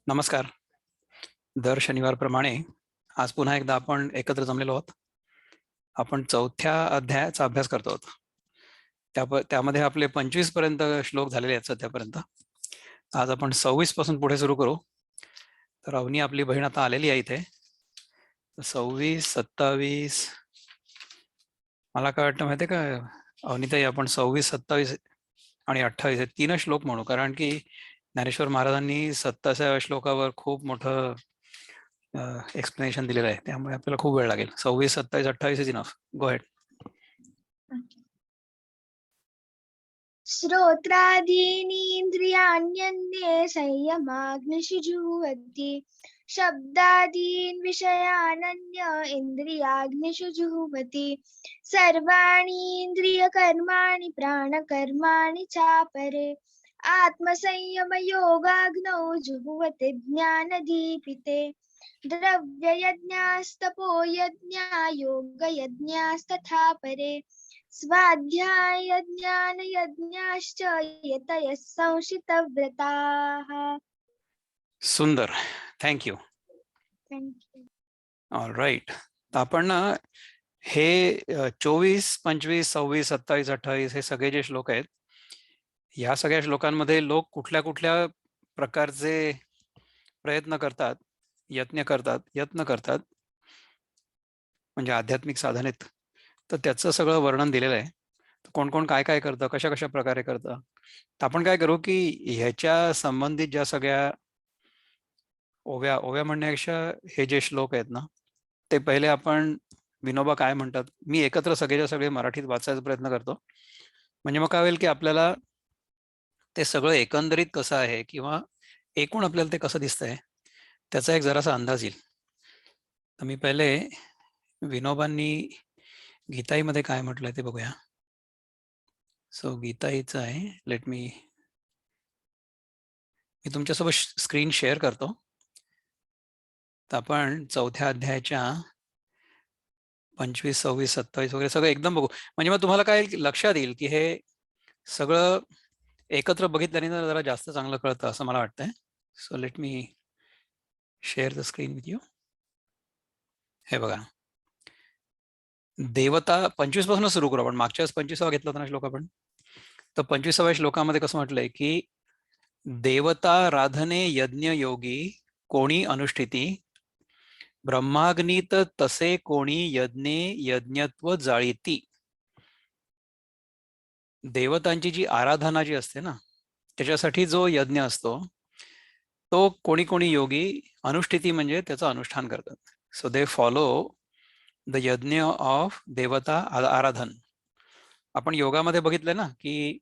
नमस्कार. दर शनिवारप्रमाणे आज पुन्हा एकदा आपण एकत्र जमलेलो आहोत. आपण 4थ्या अध्यायाचा अभ्यास करतो आहोत. त्यामध्ये आपले 25 पर्यंत श्लोक झालेले आहेत सध्यापर्यंत. आज आपण 26 पासून पुढे सुरू करू. तर अवनी आपली बहीण आता आलेली आहे इथे. 26, 27 मला काय वाटतं माहिती आहे का अवनीताई, आपण 26, 27 आणि 28 हे 3 श्लोक म्हणू, कारण की ज्ञानेश्वर महाराजांनी 27व्या श्लोकावर खूप मोठं एक्सप्लेनेशन दिलेलं आहे, त्यामुळे आपल्याला खूप वेळ लागेल. 26, 27, 28 इज इनफ. Go head. श्रोत्रादीनीन्द्रियाण्यन्ये संयमाग्निषु जुह्वति शब्दादीन् विषयानन्य इन्द्रियाग्निषु जुह्वति सर्वाणि इन्द्रियकर्माणि प्राणकर्माणि चापरे आत्मसंयमयोगाग्नौ जुह्वति ज्ञानदीपिते द्रव्ययज्ञास्तपोयज्ञा योगयज्ञास्तथा परे स्वाध्याय ज्ञान यज्ञाश्च यतयः संशितव्रताः. सुंदर, थँक्यू. All right. आपण ना हे 24, 25, 26, 27, 28 हे सगळे जे श्लोक आहेत, या सगळ्या श्लोकांमध्ये लोक कुठल्या कुठल्या प्रकारचे प्रयत्न करतात, यत्न करतात म्हणजे आध्यात्मिक साधनेत, तर त्याचं सगळं वर्णन दिलेलं आहे. कोण कोण काय काय करतं, कशा कशा प्रकारे करतं. तर आपण काय करू की ह्याच्या संबंधित ज्या सगळ्या ओव्या म्हणण्यापेक्षा हे जे श्लोक आहेत ना, ते पहिले आपण विनोबा काय म्हणतात मी एकत्र सगळेच्या सगळे मराठीत वाचायचा प्रयत्न करतो. म्हणजे मग काय होईल की आपल्याला ते सगळं एकंदरीत कसं आहे किंवा एकूण आपल्याला ते कसं दिसतंय त्याचा एक जरासा अंदाज येईल. तर मी पहिले विनोबांनी गीताईमध्ये काय म्हटलंय ते बघूया. सो गीताईचं आहे. मी तुमच्यासोबत स्क्रीन शेअर करतो. तर आपण 4थ्या अध्यायाच्या 25, 26, 27 वगैरे सगळं एकदम बघू. म्हणजे मग तुम्हाला काय लक्षात येईल की हे सगळं एकत्र बघितल्याने जरा जास्त चांगलं कळतं असं मला वाटतंय. So let me share the screen with you. हे बघा, देवता 25 पासून सुरू करू आपण. मागच्या 25वा घेतला होता ना श्लोक आपण. तर 25व्या श्लोकामध्ये कसं म्हटलंय की देवता राधने यज्ञ योगी कोणी अनुष्ठिती ब्रह्माग्नीत तसे कोणी यज्ञे यज्ञत्व जाळीती. देवतांची जी आराधना जी असते ना, त्याच्यासाठी जो यज्ञ असतो तो कोणी कोणी योगी अनुष्ठिती म्हणजे त्याचं अनुष्ठान करतात. सो दे फॉलो द यज्ञ ऑफ देवता आराधन. आपण योगामध्ये बघितलं ना की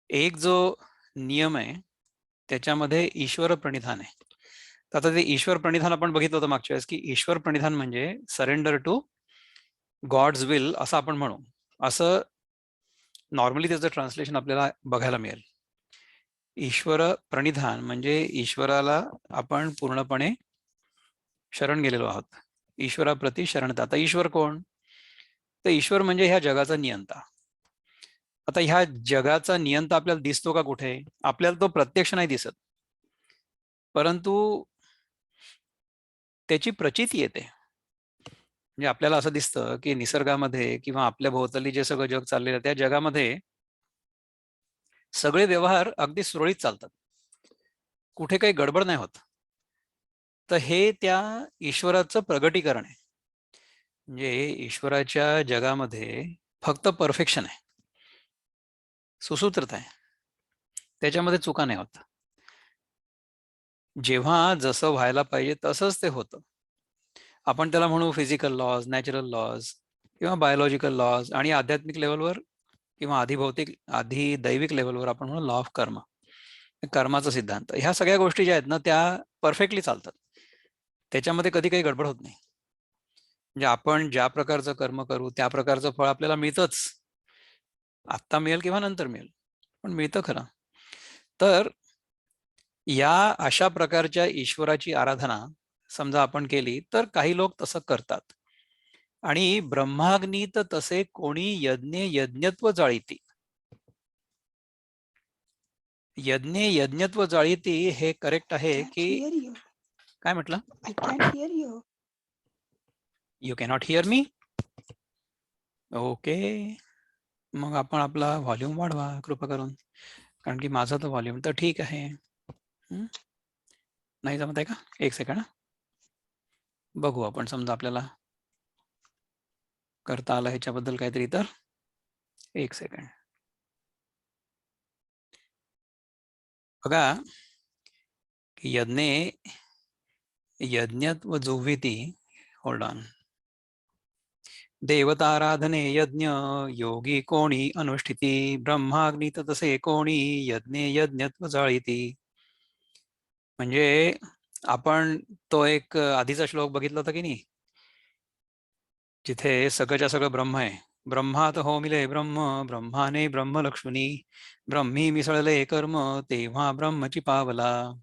एक जो नियम आहे त्याच्यामध्ये ईश्वर प्रणिधान आहे. तर आता ते ईश्वर प्रणिधान आपण बघितलं होतं मागच्या वेळेस की ईश्वर प्रणिधान म्हणजे सरेंडर टू गॉड्स विल असं आपण म्हणू. असं नॉर्मली त्याचं ट्रान्सलेशन आपल्याला बघायला मिळेल. ईश्वर प्रणिधान म्हणजे ईश्वराला आपण पूर्णपणे शरण गेलेलो आहोत. ईश्वराप्रती शरणता. आता ईश्वर कोण? तर ईश्वर म्हणजे ह्या जगाचा नियंता. आता ह्या जगाचा नियंता आपल्याला दिसतो का कुठे? आपल्याला तो प्रत्यक्ष नाही दिसत, परंतु त्याची प्रचिती येते. म्हणजे आपल्याला असं दिसतं की निसर्गामध्ये किंवा आपल्या भोवताली जे सगळं जग चाललेलं आहे त्या जगामध्ये सगळे व्यवहार अगदी सुरळीत चालतात, कुठे काही गडबड नाही होत. तर हे त्या ईश्वराचं प्रगटीकरण आहे. म्हणजे ईश्वराच्या जगामध्ये फक्त परफेक्शन आहे, सुसूत्रता आहे, त्याच्यामध्ये चुका नाही होत. जेव्हा जसं व्हायला पाहिजे तसंच ते होतं. आपण त्याला म्हणू फिजिकल लॉज, नॅचरल लॉज किंवा बायोलॉजिकल लॉज, आणि आध्यात्मिक लेवलवर किंवा आधी दैविक लेवलवर आपण म्हणू लॉ ऑफ कर्म, कर्माचा सिद्धांत. ह्या सगळ्या गोष्टी ज्या आहेत ना त्या परफेक्टली चालतात, त्याच्यामध्ये कधी काही गडबड होत नाही. म्हणजे आपण ज्या प्रकारचं कर्म करू त्या प्रकारचं फळ आपल्याला मिळतंच. आत्ता मिळेल किंवा नंतर मिळेल, पण मिळतं खरं. तर या अशा प्रकारच्या ईश्वराची आराधना समजा आपण केली तर काही लोक तसं करतात. आणि ब्रह्माग्नीत तसे कोणी यज्ञ यज्ञत्व जाळीती. यज्ञे यज्ञत्व जाळीती हे करेक्ट आहे Can't की hear you. काय म्हटलं? I can't hear you. You cannot here me? Okay, मग आपण आपला व्हॉल्यूम वाढवा कृपा करून, कारण की माझा तर व्हॉल्यूम तर ठीक आहे. नाही जमत आहे का? एक सेकंड बघू आपण, समजा आपल्याला करता आलं ह्याच्याबद्दल काहीतरी, तर एक सेकंड बघा. यज्ञे यज्ञत्व जुव्विती, होल्ड ऑन. देवताराधने यज्ञ योगी कोणी अनुष्ठिती, ब्रह्माग्नी तसे कोणी यज्ञे यज्ञत्व जाळीती. म्हणजे आपण तो एक आधीचा श्लोक बघितला होता की नाही, जिथे सगळंच्या सगळं ब्रह्म आहे. ब्रह्मात होमिले ब्रह्म, ब्रह्माने ब्रह्मलक्ष्मी, ब्रह्मी मिसळले कर्म, तेव्हा ब्रह्मची पावला.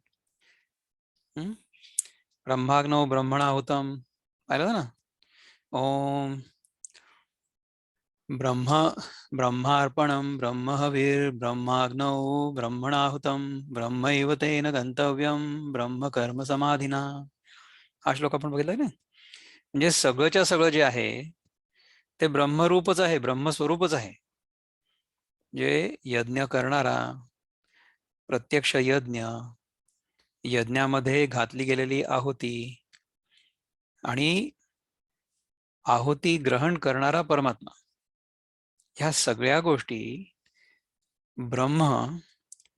ब्रह्माग्नौ ब्रह्मणाहुतम पाहिलं ना. ओम ब्रह्मार्पणं ब्रह्महविर्ब्रह्माग्नौ ब्रह्मणाहुतं, ब्रह्मैव तेन गंतव्यं ब्रह्म कर्म समाधिना. हा श्लोक आपण बघितलाय ना. म्हणजे सगळंच्या सगळं जे आहे ते ब्रह्मरूपच आहे, ब्रह्मस्वरूपच आहे. जे यज्ञ करणारा, प्रत्यक्ष यज्ञ, यज्ञामध्ये घातली गेलेली आहुती आणि आहुती ग्रहण करणारा परमात्मा, ह्या सगळ्या गोष्टी ब्रह्म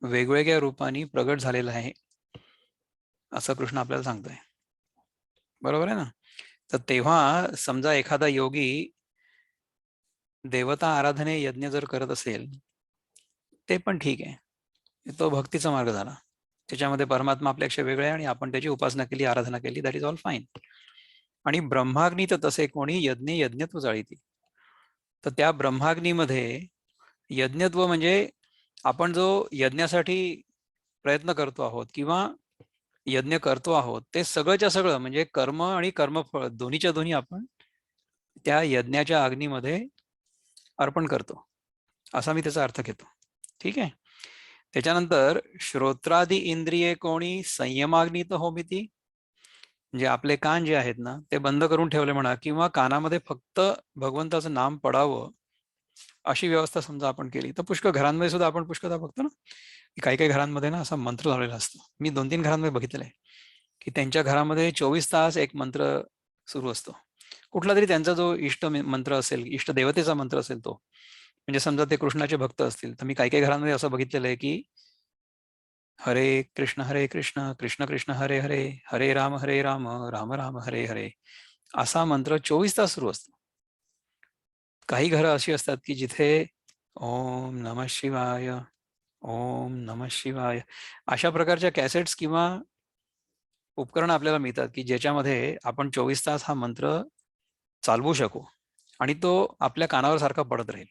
वेगवेगळ्या रूपाने प्रगट झालेला आहे, असं कृष्ण आपल्याला सांगतोय. बरोबर आहे ना. तर तेव्हा समजा एखादा योगी देवता आराधने यज्ञ जर करत असेल, ते पण ठीक आहे, तो भक्तीचा मार्ग झाला. त्याच्यामध्ये परमात्मा आपल्यापेक्षा वेगळा आहे आणि आपण त्याची उपासना केली, आराधना केली, दॅट इज ऑल फाईन. आणि ब्रह्माग्नी तर तसे कोणी यज्ञ यज्ञत्व जाळीती. तर त्या ब्रह्माग्नीमध्ये यज्ञत्व म्हणजे आपण जो यज्ञासाठी प्रयत्न करतो आहोत किंवा यज्ञ करतो आहोत, ते सगळंच्या सगळं म्हणजे कर्म आणि कर्मफळ दोन्हीच्या दोन्ही आपण त्या यज्ञाच्या अग्नीमध्ये अर्पण करतो, असा मी त्याचा अर्थ घेतो. ठीक आहे. त्याच्यानंतर श्रोत्रादी इंद्रिये कोणी संयमाग्नीत होमिती, म्हणजे आपले कान जे आहेत ना ते बंद करून ठेवले म्हणा, किंवा कानामध्ये फक्त भगवंताचं नाम पडावं अशी व्यवस्था समजा आपण केली, तर पुष्कळ घरांमध्ये सुद्धा आपण पुष्कळदा बघतो ना, की काही काही घरांमध्ये ना असा मंत्र लावलेला असतो. मी 2-3 घरांमध्ये बघितलेलं आहे की त्यांच्या घरामध्ये 24 तास एक मंत्र सुरू असतो. कुठला तरी त्यांचा जो इष्ट मंत्र असेल, इष्ट देवतेचा मंत्र असेल तो. म्हणजे समजा ते कृष्णाचे भक्त असतील, तर मी काही काही घरांमध्ये असं बघितलेलं आहे की हरे कृष्ण कृष्ण कृष्ण हरे हरे, हरे राम राम राम हरे हरे, असा मंत्र 24 तास सुरू असतो. काही घरं अशी असतात की जिथे ओम नमः शिवाय, ओम नमः शिवाय अशा प्रकारच्या कॅसेट्स किंवा उपकरणं आपल्याला मिळतात की ज्याच्यामध्ये आपण 24 तास हा मंत्र चालवू शकू आणि तो आपल्या कानावर सारखा पडत राहील.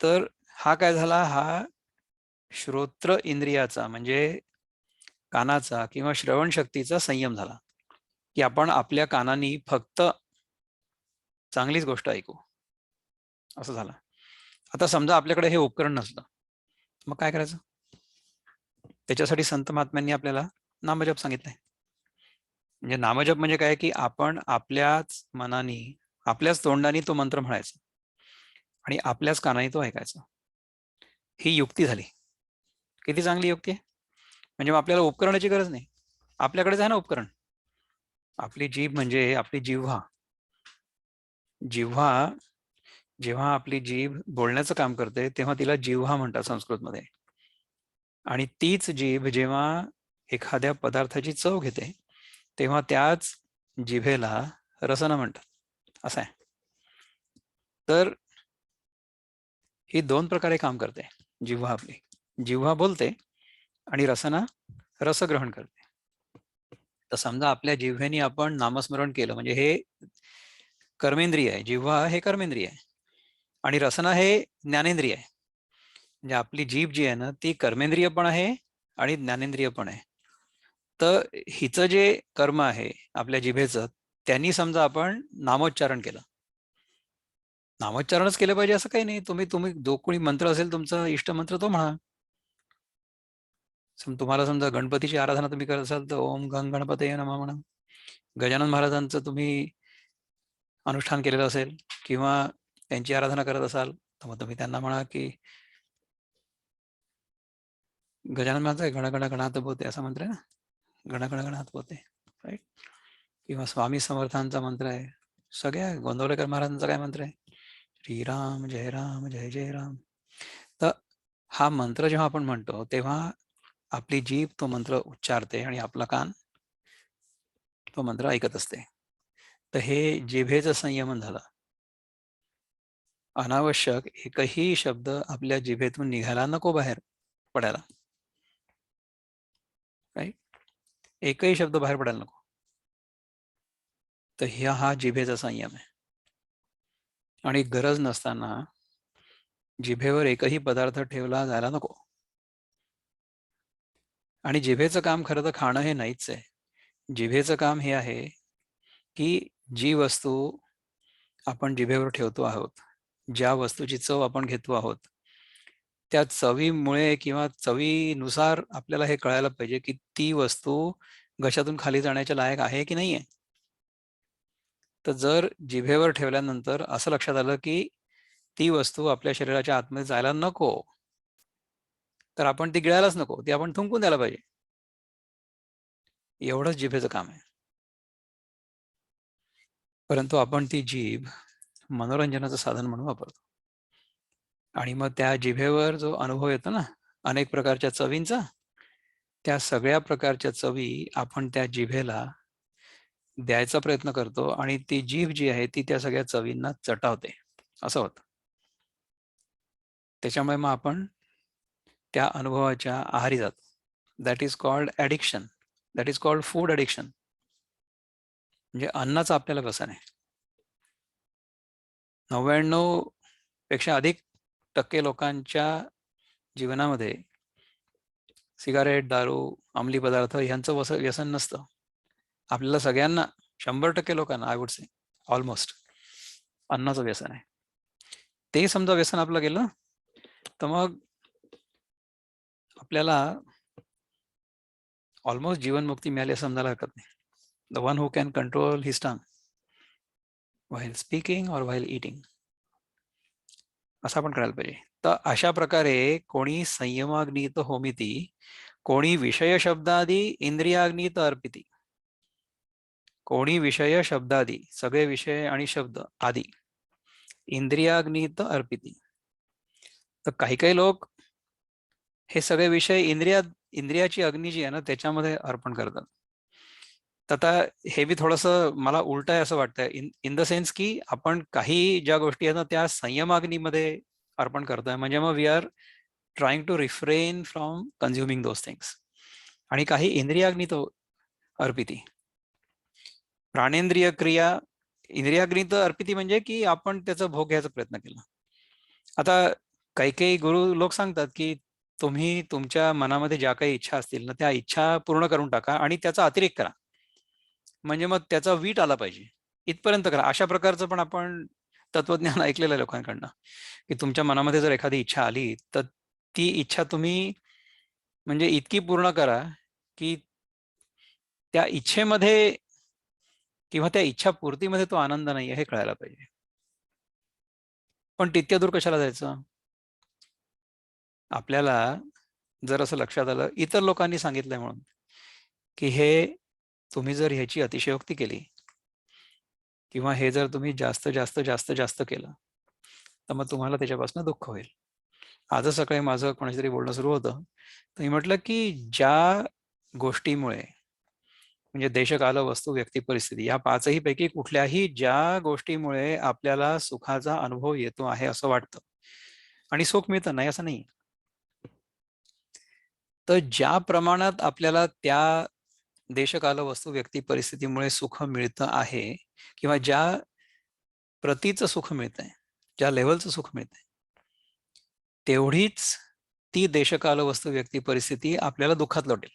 तर हा काय झाला, हा श्रोत्र इंद्रियाचा म्हणजे कानाचा किंवा श्रवण शक्तीचा संयम झाला, की आपण आपल्या कानांनी फक्त चांगलीच गोष्ट ऐकू, असं झालं. आता समजा आपल्याकडे हे उपकरण नसलं, मग काय करायचं? त्याच्यासाठी संत महात्म्यांनी आपल्याला नामजप सांगितलंय. म्हणजे नामजप म्हणजे काय, की आपण आपल्याच मनाने, आपल्याच तोंडाने तो मंत्र म्हणायचा आणि आपल्याच कानाने तो ऐकायचा. ही युक्ती झाली. किती चांगली युक्ती आहे. म्हणजे मग आपल्याला उपकरणाची गरज नाही, आपल्याकडेच आहे ना उपकरण. आपली जीभ म्हणजे आपली जिव्हा. जिव्हा जेव्हा आपली जीभ बोलण्याचं काम करते तेव्हा तिला जिव्हा म्हणतात संस्कृतमध्ये. आणि तीच जीभ जेव्हा एखाद्या पदार्थाची चव घेते तेव्हा त्याच जिभेला रसना म्हणतात, असं आहे. तर ही 2 प्रकारे काम करते जिव्हा आपली. जिव्हा बोलते आणि रसना रसग्रहण करते. तर समजा आपल्या जिव्हेने आपण नामस्मरण केलं, म्हणजे हे कर्मेंद्रिय आहे. जिव्हा हे कर्मेंद्रिय आहे आणि रसना हे ज्ञानेंद्रिय आहे. म्हणजे आपली जीभ जी आहे ना ती कर्मेंद्रिय पण आहे आणि ज्ञानेंद्रिय पण आहे. तर हिचं जे कर्म आहे आपल्या जिभेचं, त्यांनी समजा आपण नामोच्चारण केलं. नामोच्चारणच केलं पाहिजे असं काही नाही. तुम्ही जो कोणी मंत्र असेल तुमचा इष्टमंत्र तो म्हणा, तुम्हाला समजा गणपतीची आराधना तुम्ही करत असाल तर ओम गंग गणपतये नमः म्हणा. गजानन महाराजांचं तुम्ही अनुष्ठान केलेलं असेल किंवा त्यांची आराधना करत असाल तर मग तुम्ही त्यांना म्हणा की गजानन महाराज गण गण गणात बोते असा मंत्र आहे ना, गण गण गणात बोते, राईट. किंवा स्वामी समर्थांचा मंत्र आहे, सगळ्या गोंदवलेकर महाराजांचा काय मंत्र आहे, श्रीराम जय राम जय जय राम. तर हा मंत्र जेव्हा आपण म्हणतो तेव्हा आपली जीभ तो मंत्र उच्चारते आणि आपला कान तो मंत्र ऐकत असते. तर हे जिभेचं संयमन झालं. अनावश्यक एकही शब्द आपल्या जिभेतून निघायला नको बाहेर पडायला, राईट. एकही शब्द बाहेर पडायला नको. तर हा जिभेचा संयम आहे. आणि गरज नसताना जिभेवर एकही पदार्थ ठेवला जायला नको. आणि जिभेचं काम खरं तर खाणं हे नाहीच आहे. जिभेचं काम हे आहे की जी वस्तू आपण जिभेवर ठेवतो आहोत, ज्या वस्तूची चव आपण घेतो आहोत, त्या चवीमुळे किंवा चवीनुसार आपल्याला हे कळायला पाहिजे की ती वस्तू घशातून खाली जाण्याच्या लायक आहे की नाही आहे. तर जर जिभेवर ठेवल्यानंतर असं लक्षात आलं की ती वस्तू आपल्या शरीराच्या आतमध्ये जायला नको, तर आपण ती गिळायलाच नको, ती आपण थुंकून द्यायला पाहिजे. एवढंच जिभेचं काम आहे. परंतु आपण ती जीभ मनोरंजनाचं साधन म्हणून वापरतो. आणि मग त्या जिभेवर जो अनुभव येतो ना अनेक प्रकारच्या चवींचा, त्या सगळ्या प्रकारच्या चवी आपण त्या जिभेला द्यायचा प्रयत्न करतो आणि ती जीभ जी आहे ती त्या सगळ्या चवींना चटावते, असं होतं. त्याच्यामुळे मग आपण त्या अनुभवाच्या आहारी जातो. That is called addiction. That is called food addiction. म्हणजे अन्नाचं आपल्याला व्यसन आहे. 99% अधिक टक्के लोकांच्या जीवनामध्ये सिगारेट, दारू, अंमली पदार्थ यांचं व्यसन नसतं. आपल्याला सगळ्यांना 100% लोकांना आय वुड से ऑलमोस्ट अन्नाचं व्यसन आहे. ते समजा व्यसन आपलं गेलं तर मग आपल्याला ऑलमोस्ट जीवनमुक्ती मिळाली असं समजायला हरकत नाही. The one who can control his tongue while speaking और व्हाईल ईटिंग, असं आपण करायला पाहिजे. तर अशा प्रकारे कोणी संयमाग्नीत होमिती, कोणी विषय शब्दादी इंद्रियाग्नीत अर्पिती. कोणी विषय शब्दादी सगळे विषय आणि शब्द आदी इंद्रियाग्नीत अर्पिती. तर काही काही लोक हे सगळे विषय इंद्रियाची अग्नी जी आहे ना त्याच्यामध्ये अर्पण करतात. तर आता हे बी थोडंसं मला उलट आहे असं वाटतंय, इन द सेन्स की आपण काही ज्या गोष्टी आहेत ना त्या संयमाग्नीमध्ये अर्पण करतोय, म्हणजे मग we are trying to refrain from consuming those things. आणि काही इंद्रियाग्नीत अर्पिती, प्राणेंद्रिय क्रिया इंद्रियाग्नीत अर्पिती म्हणजे की आपण त्याचा भोग घ्यायचा प्रयत्न केला. आता काही काही गुरु लोक सांगतात की तुम्ही तुमच्या मनामध्ये ज्या काही इच्छा असतील ना त्या इच्छा पूर्ण करून टाका आणि त्याचा अतिरेक करा, म्हणजे मग त्याचा वीट आला पाहिजे इथपर्यंत करा. अशा प्रकारचं पण आपण तत्वज्ञान ऐकलेलं आहे लोकांकडनं, की तुमच्या मनामध्ये जर एखादी इच्छा आली तर ती इच्छा तुम्ही म्हणजे इतकी पूर्ण करा की त्या इच्छेमध्ये किंवा त्या इच्छा पूर्तीमध्ये तो आनंद नाही आहे हे कळायला पाहिजे. पण तितक्या दूर कशाला जायचं. आपल्याला जर असं लक्षात आलं इतर लोकांनी सांगितलंय म्हणून की हे तुम्ही जर ह्याची अतिशयोक्ती केली किंवा हे जर तुम्ही जास्त जास्त जास्त जास्त केलं तर मग तुम्हाला त्याच्यापासून दुःख होईल. आजच सकाळी माझं कोणाशी तरी बोलणं सुरू होतं, तर मी म्हटलं की ज्या गोष्टीमुळे म्हणजे देशकाल वस्तू व्यक्ती परिस्थिती या पाचही पैकी कुठल्याही ज्या गोष्टीमुळे आपल्याला सुखाचा अनुभव येतो आहे असं वाटतं आणि सुख मिळतं नाही असं नाही, तर ज्या प्रमाणात आपल्याला त्या देशकाल वस्तू व्यक्ती परिस्थितीमुळे सुख मिळतं आहे किंवा ज्या प्रतीचं सुख मिळतंय, ज्या लेवलचं सुख मिळतंय, तेवढीच ती देशकाल वस्तू व्यक्ती परिस्थिती आपल्याला दुःखात लोटेल.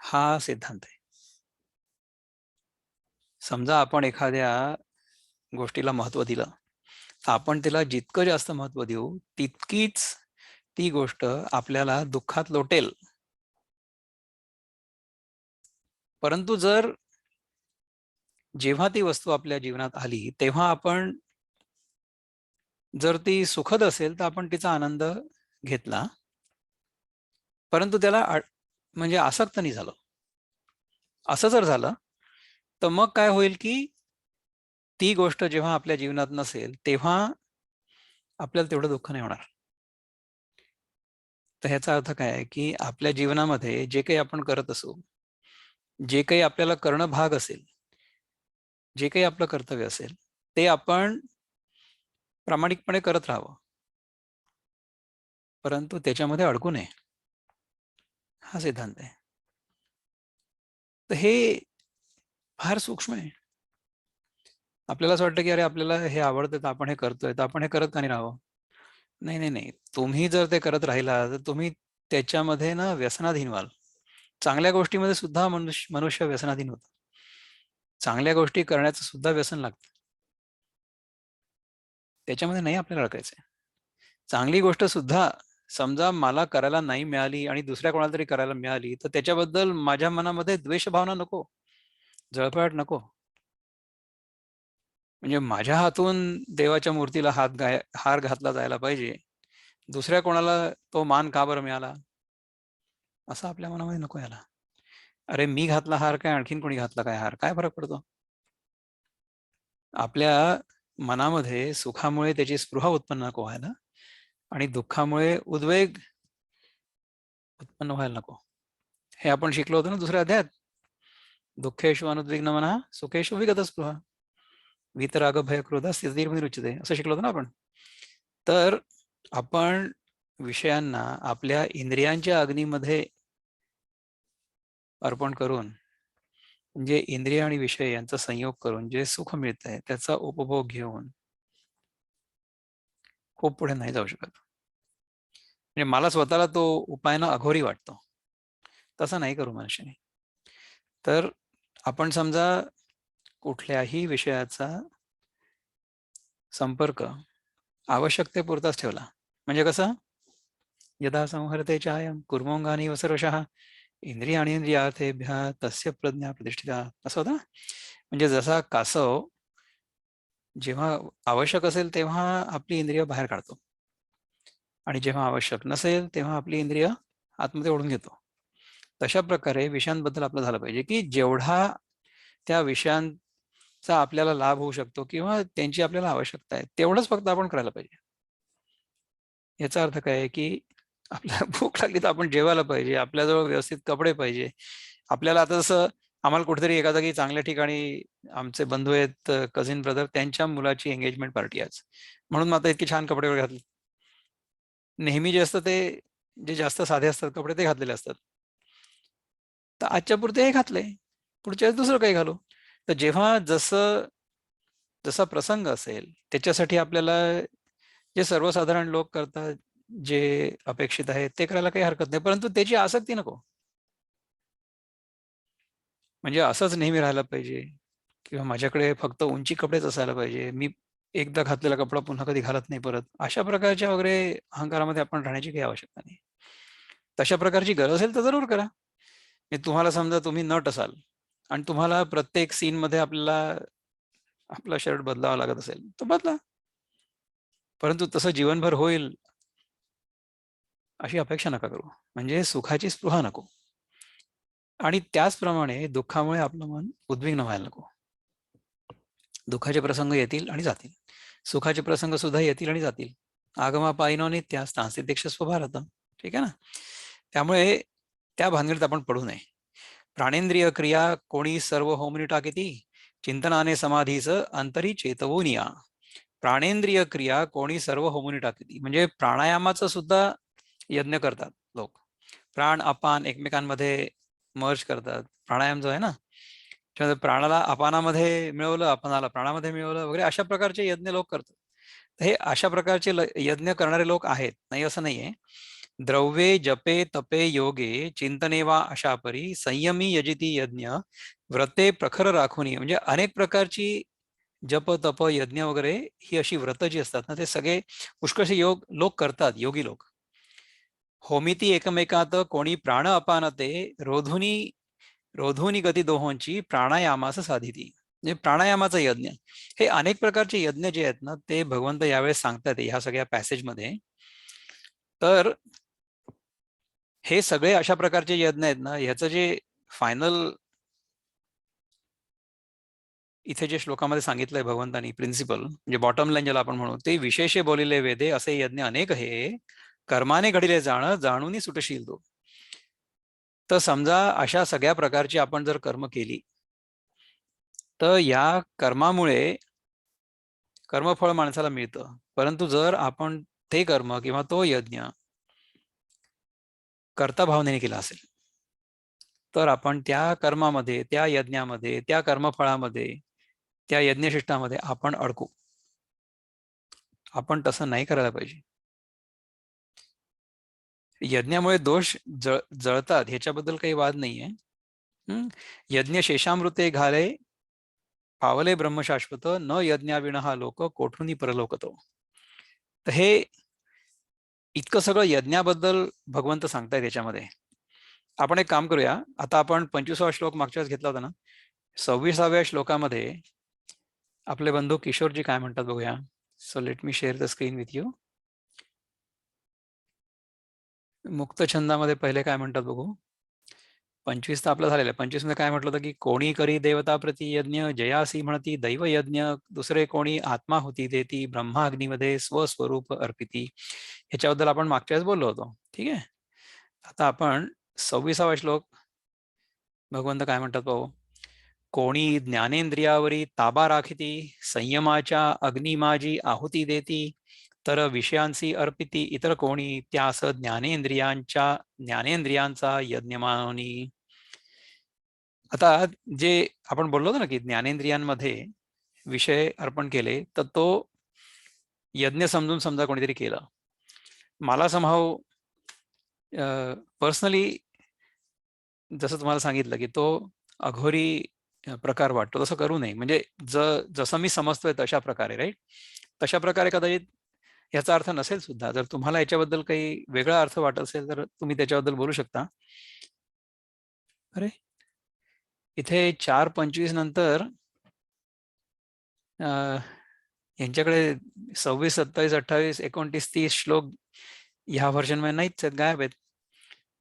हा सिद्धांत आहे. समजा आपण एखाद्या गोष्टीला महत्व दिलं, आपण तिला जितकं जास्त महत्व देऊ तितकीच ती गोष्ट आपल्याला दुःखात लोटेल. परंतु जेव्हा ती वस्तू आपल्या जीवनात आली तेव्हा आपण जर ती सुखद असेल तर आपण तिचा आनंद घेतला, परंतु त्याला म्हणजे आसक्त नाही झालं. असं जर झालं तर मग काय होईल की ती गोष्ट जेव्हा आपल्या जीवनात नसेल तेव्हा आपल्याला तेवढं दुःख नाही होणार. तर ह्याचा अर्थ काय आहे की आपल्या जीवनामध्ये जे काही आपण करत असू, जे काही आपल्याला करणं भाग असेल, जे काही आपलं कर्तव्य असेल ते आपण प्रामाणिकपणे करत राहावं, परंतु त्याच्यामध्ये अडकू नये, हा सिद्धांत आहे. तर हे फार सूक्ष्म आहे. आपल्याला असं वाटतं की अरे आपल्याला हे आवडतं तर आपण हे करतोय, तर आपण हे करत का नाही राहावं. नाही नाही नाही, तुम्ही जर ते करत राहिला तर तुम्ही त्याच्यामध्ये ना व्यसनाधीन व्हाल. चांगल्या गोष्टीमध्ये सुद्धा मनुष्य व्यसनाधीन होतं. चांगल्या गोष्टी करण्याचं सुद्धा व्यसन लागतं. त्याच्यामध्ये नाही आपल्याला अडकायचंय. चांगली गोष्ट सुद्धा समजा मला करायला नाही मिळाली आणि दुसऱ्या कोणाला तरी करायला मिळाली तर त्याच्याबद्दल माझ्या मनामध्ये द्वेष भावना नको, जळफळाट नको. म्हणजे माझ्या हातून देवाच्या मूर्तीला हार घातला जायला पाहिजे, दुसऱ्या कोणाला तो मान का बरं मिळाला, असं आपल्या मनामध्ये नको यायला. अरे मी घातला हार काय आणखीन कोणी घातला काय हार, काय फरक पडतो. आपल्या मनामध्ये सुखामुळे त्याची स्पृहा उत्पन्न नको व्हायला आणि दुःखामुळे उद्वेग उत्पन्न व्हायला नको. हे आपण शिकलो होतो ना दुसऱ्या अध्यायात. दुःखेषु अनुद्विग्न मनः सुखेषु विगत स्पृहा वीतराग भय क्रोध स्थितिर्भिरुच्यते, असं शिकलो होतो ना आपण. तर आपण विषयांना आपल्या इंद्रियांच्या अग्नीमध्ये अर्पण करून, म्हणजे इंद्रिय आणि विषय यांचा संयोग करून जे सुख मिळत आहे त्याचा उपभोग घेऊन खूप पुढे नाही जाऊ शकत. म्हणजे मला स्वतःला तो उपाय ना अघोरी वाटतो, तसा नाही करू मनुष्याने. तर आपण समजा कुठल्याही विषयाचा संपर्क आवश्यकतेपुरताच ठेवला, म्हणजे कसं, यदा संहरते चायम कुर्मोंगानी वसर्वशः इंद्रियाणी इंद्रियार्थेभ्य तस्य प्रज्ञा प्रतिष्ठिता, असं होतं. म्हणजे जसा कासव जेव्हा आवश्यक असेल तेव्हा आपली इंद्रिय बाहेर काढतो आणि जेव्हा आवश्यक नसेल तेव्हा आपली इंद्रिय आतमध्ये ओढून घेतो, तशा प्रकारे विषयांबद्दल आपलं झालं पाहिजे की जेवढा त्या विषयांचा आपल्याला लाभ होऊ शकतो किंवा त्यांची आपल्याला आवश्यकता आहे तेवढंच फक्त आपण करायला पाहिजे. याचा अर्थ काय आहे की आपल्याला भूक लागली तर आपण जेवायला पाहिजे, आपल्याजवळ व्यवस्थित कपडे पाहिजे. आपल्याला आता जसं आम्हाला कुठेतरी एका जागी चांगल्या ठिकाणी आमचे बंधू आहेत, कझिन ब्रदर, त्यांच्या मुलाची एंगेजमेंट पार्टी आज, म्हणून मग आता इतके छान कपडे वगैरे घातले. नेहमी जे असतं ते जे जास्त साधे असतात कपडे ते घातलेले असतात, तर आजच्या पुरते हे घातले, पुढच्या वेळेस दुसरं काही घालू. तर जेव्हा जसा प्रसंग असेल त्याच्यासाठी आपल्याला जे सर्वसाधारण लोक करतात, जे अपेक्षित आहे ते करायला काही हरकत नाही, परंतु त्याची आसक्ती नको. म्हणजे असंच नेहमी राहायला पाहिजे किंवा माझ्याकडे फक्त उंची कपडेच असायला पाहिजे, मी एकदा घातलेला कपडा पुन्हा कधी घालत नाही परत, अशा प्रकारच्या वगैरे अहंकारामध्ये आपण राहण्याची काही आवश्यकता नाही. तशा प्रकारची गरज असेल तर जरूर करा. तुम्हाला समजा तुम्ही नट असाल आणि तुम्हाला प्रत्येक सीन मध्ये आपल्याला आपला शर्ट बदलावा लागत असेल तर बदला, परंतु तसं जीवनभर होईल अशी अपेक्षा नका करू. म्हणजे सुखाची स्पृहा नको. आणि त्याचप्रमाणे दुःखामुळे आपलं मन उद्विग्न व्हायला नको. दुःखाचे प्रसंग येतील आणि जातील, सुखाचे प्रसंग सुद्धा येतील आणि जातील. आगमा पायनो नित्या स्थानस्थितीक्ष स्वभारत, ठीक आहे ना. त्यामुळे त्या भानगडीत आपण पडू नये. प्राणेंद्रिय क्रिया कोणी सर्व होमनी टाकीती, चिंतनाने समाधीच अंतरी चेतवोनिया. प्राणेंद्रिय क्रिया कोणी सर्व होमनी टाकीती, म्हणजे प्राणायामाचं सुद्धा यज्ञ करतात लोक. प्राण अपान एकमेकांमध्ये मर्ज करतात. प्राणायाम जो आहे ना, प्राणाला अपानामध्ये मिळवलं, अपानाला प्राणामध्ये मिळवलं वगैरे, अशा प्रकारचे यज्ञ लोक करतात. हे अशा प्रकारचे यज्ञ करणारे लोक आहेत, नाही असं नाहीये. द्रव्ये जपे तपे योगे चिंतने वा अशा परी संयमी यजिती यज्ञ व्रते प्रखर राखुनी, म्हणजे अनेक प्रकारची जप तप यज्ञ वगैरे ही अशी व्रत जी असतात ना, ते सगळे पुष्कळसे योग लोक करतात, योगी लोक. होमिती एकमेकात कोणी प्राण अपानते रोधुनी रोधुनी गती दोहोंची प्राणायामास साधिती. म्हणजे प्राणायामाचा यज्ञ, हे अनेक प्रकारचे यज्ञ जे आहेत ना ते भगवंत यावेळेस सांगतात ह्या सगळ्या पॅसेजमध्ये. तर हे सगळे अशा प्रकारचे यज्ञ आहेत ना, ह्याचं जे फायनल इथे जे श्लोकामध्ये सांगितलंय भगवंतानी प्रिन्सिपल, म्हणजे बॉटम लाईन ज्याला आपण म्हणू, ते विशेषे बोलिले वेदे असे यज्ञ अनेक हे कर्माने घडिले जाणं जाणूनही सुटशील तो. तर समजा अशा सगळ्या प्रकारची आपण जर कर्म केली तर या कर्मामुळे कर्मफळ माणसाला मिळतं. परंतु जर आपण ते कर्म किंवा तो यज्ञ कर्ता भावनेने केला असेल तर आपण त्या कर्मामध्ये, त्या यज्ञामध्ये, त्या कर्मफळामध्ये, त्या यज्ञशिष्टामध्ये आपण अडकू. आपण तसं नाही करायला पाहिजे. यज्ञामुळे दोष जळतात ह्याच्याबद्दल काही वाद नाहीये. यज्ञ शेषामृते घाले पावले ब्रह्मशाश्वत न यज्ञाविण हा लोक कोठूनही परलोकतो. तर हे इतकं सगळं यज्ञाबद्दल भगवंत सांगतायत याच्यामध्ये. आपण एक काम करूया, आता आपण 25वा श्लोक मागच्या वेळेस घेतला होता ना, 26व्या श्लोकामध्ये आपले बंधू किशोरजी काय म्हणतात बघूया. So let me share the screen with you. मुक्त छंदामध्ये पहिले काय म्हणतात बघू. 25 तर आपलं झालेलं आहे. 25 मध्ये काय म्हटलं होतं की कोणी करी देवता प्रति यज्ञ जयासी म्हणती दैव यज्ञ, दुसरे कोणी आत्मा होती देती ब्रह्माग्नीमध्ये स्वस्वरूप अर्पिती. ह्याच्याबद्दल आपण मागच्या वेळेस बोललो होतो. ठीक आहे. आता आपण 26वा श्लोक भगवंत काय म्हणतात पाहू. कोणी ज्ञानेंद्रियावरी ताबा राखिती संयमाच्या अग्निमाजी आहुती देती तर विषयांची अर्पिती इतर कोणी त्यास ज्ञानेंद्रियांचा यज्ञ मानोनी. आता जे आपण बोललो होतो ना की ज्ञानेंद्रियांमध्ये विषय अर्पण केले तर तो यज्ञ समजून समजा कोणीतरी केलं. मला समहाव पर्सनली जसं तुम्हाला सांगितलं की तो अघोरी प्रकार वाटतो, तसं करू नये. म्हणजे जसं मी समजतोय तशा प्रकारे, राईट, तशा प्रकारे कदाचित याचा अर्थ नसेल सुद्धा. जर तुम्हाला याच्याबद्दल काही वेगळा अर्थ वाटत असेल तर तुम्ही त्याच्याबद्दल बोलू शकता. अरे इथे 4:25 नंतर यांच्याकडे 26, 27, 28, 29, 30 श्लोक ह्या व्हर्जन मध्ये नाहीच आहेत, गायब आहेत.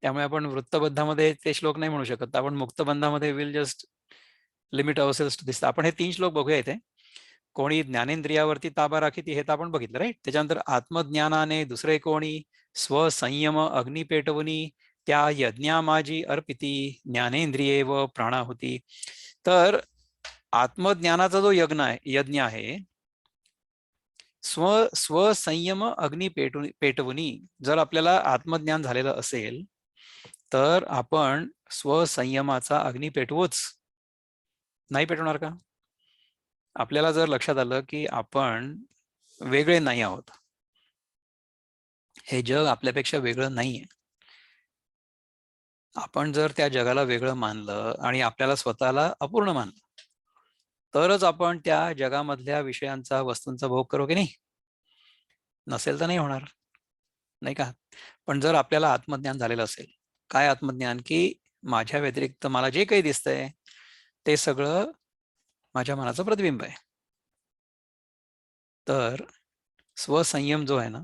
त्यामुळे आपण वृत्तबद्धामध्ये ते श्लोक नाही म्हणू शकत. आपण मुक्तबंधामध्ये विल जस्ट लिमिट अवरसेल्स टू दिस. आपण हे 3 श्लोक बघूया इथे. कोणी ज्ञानेंद्रियावरती ताबा राखीती हे तर आपण बघितलं, राईट. त्याच्यानंतर आत्मज्ञानाने दुसरे कोणी स्वसंयम अग्नी पेटवणी त्या यज्ञामाजी अर्पिती ज्ञानेंद्रिये व प्राणाहुती. तर आत्मज्ञानाचा जो यज्ञ आहे स्वसंयम अग्नी पेटवणी, जर आपल्याला आत्मज्ञान झालेलं असेल तर आपण स्वसंयमाचा अग्नी पेटवूच. नाही पेटवणार का? आपल्याला जर लक्षात आलं की आपण वेगळे नाही आहोत, हे जग आपल्यापेक्षा वेगळं नाहीये, आपण जर त्या जगाला वेगळं मानलं आणि आपल्याला स्वतःला अपूर्ण मानलं तरच आपण त्या जगामधल्या विषयांचा वस्तूंचा भोग करू की नाही. नसेल तर नाही होणार, नाही का. पण जर आपल्याला आत्मज्ञान झालेलं असेल, काय आत्मज्ञान, की माझ्या व्यतिरिक्त मला जे काही दिसतंय ते सगळं माझ्या मनाचं प्रतिबिंब आहे, तर स्वसंयम जो आहे ना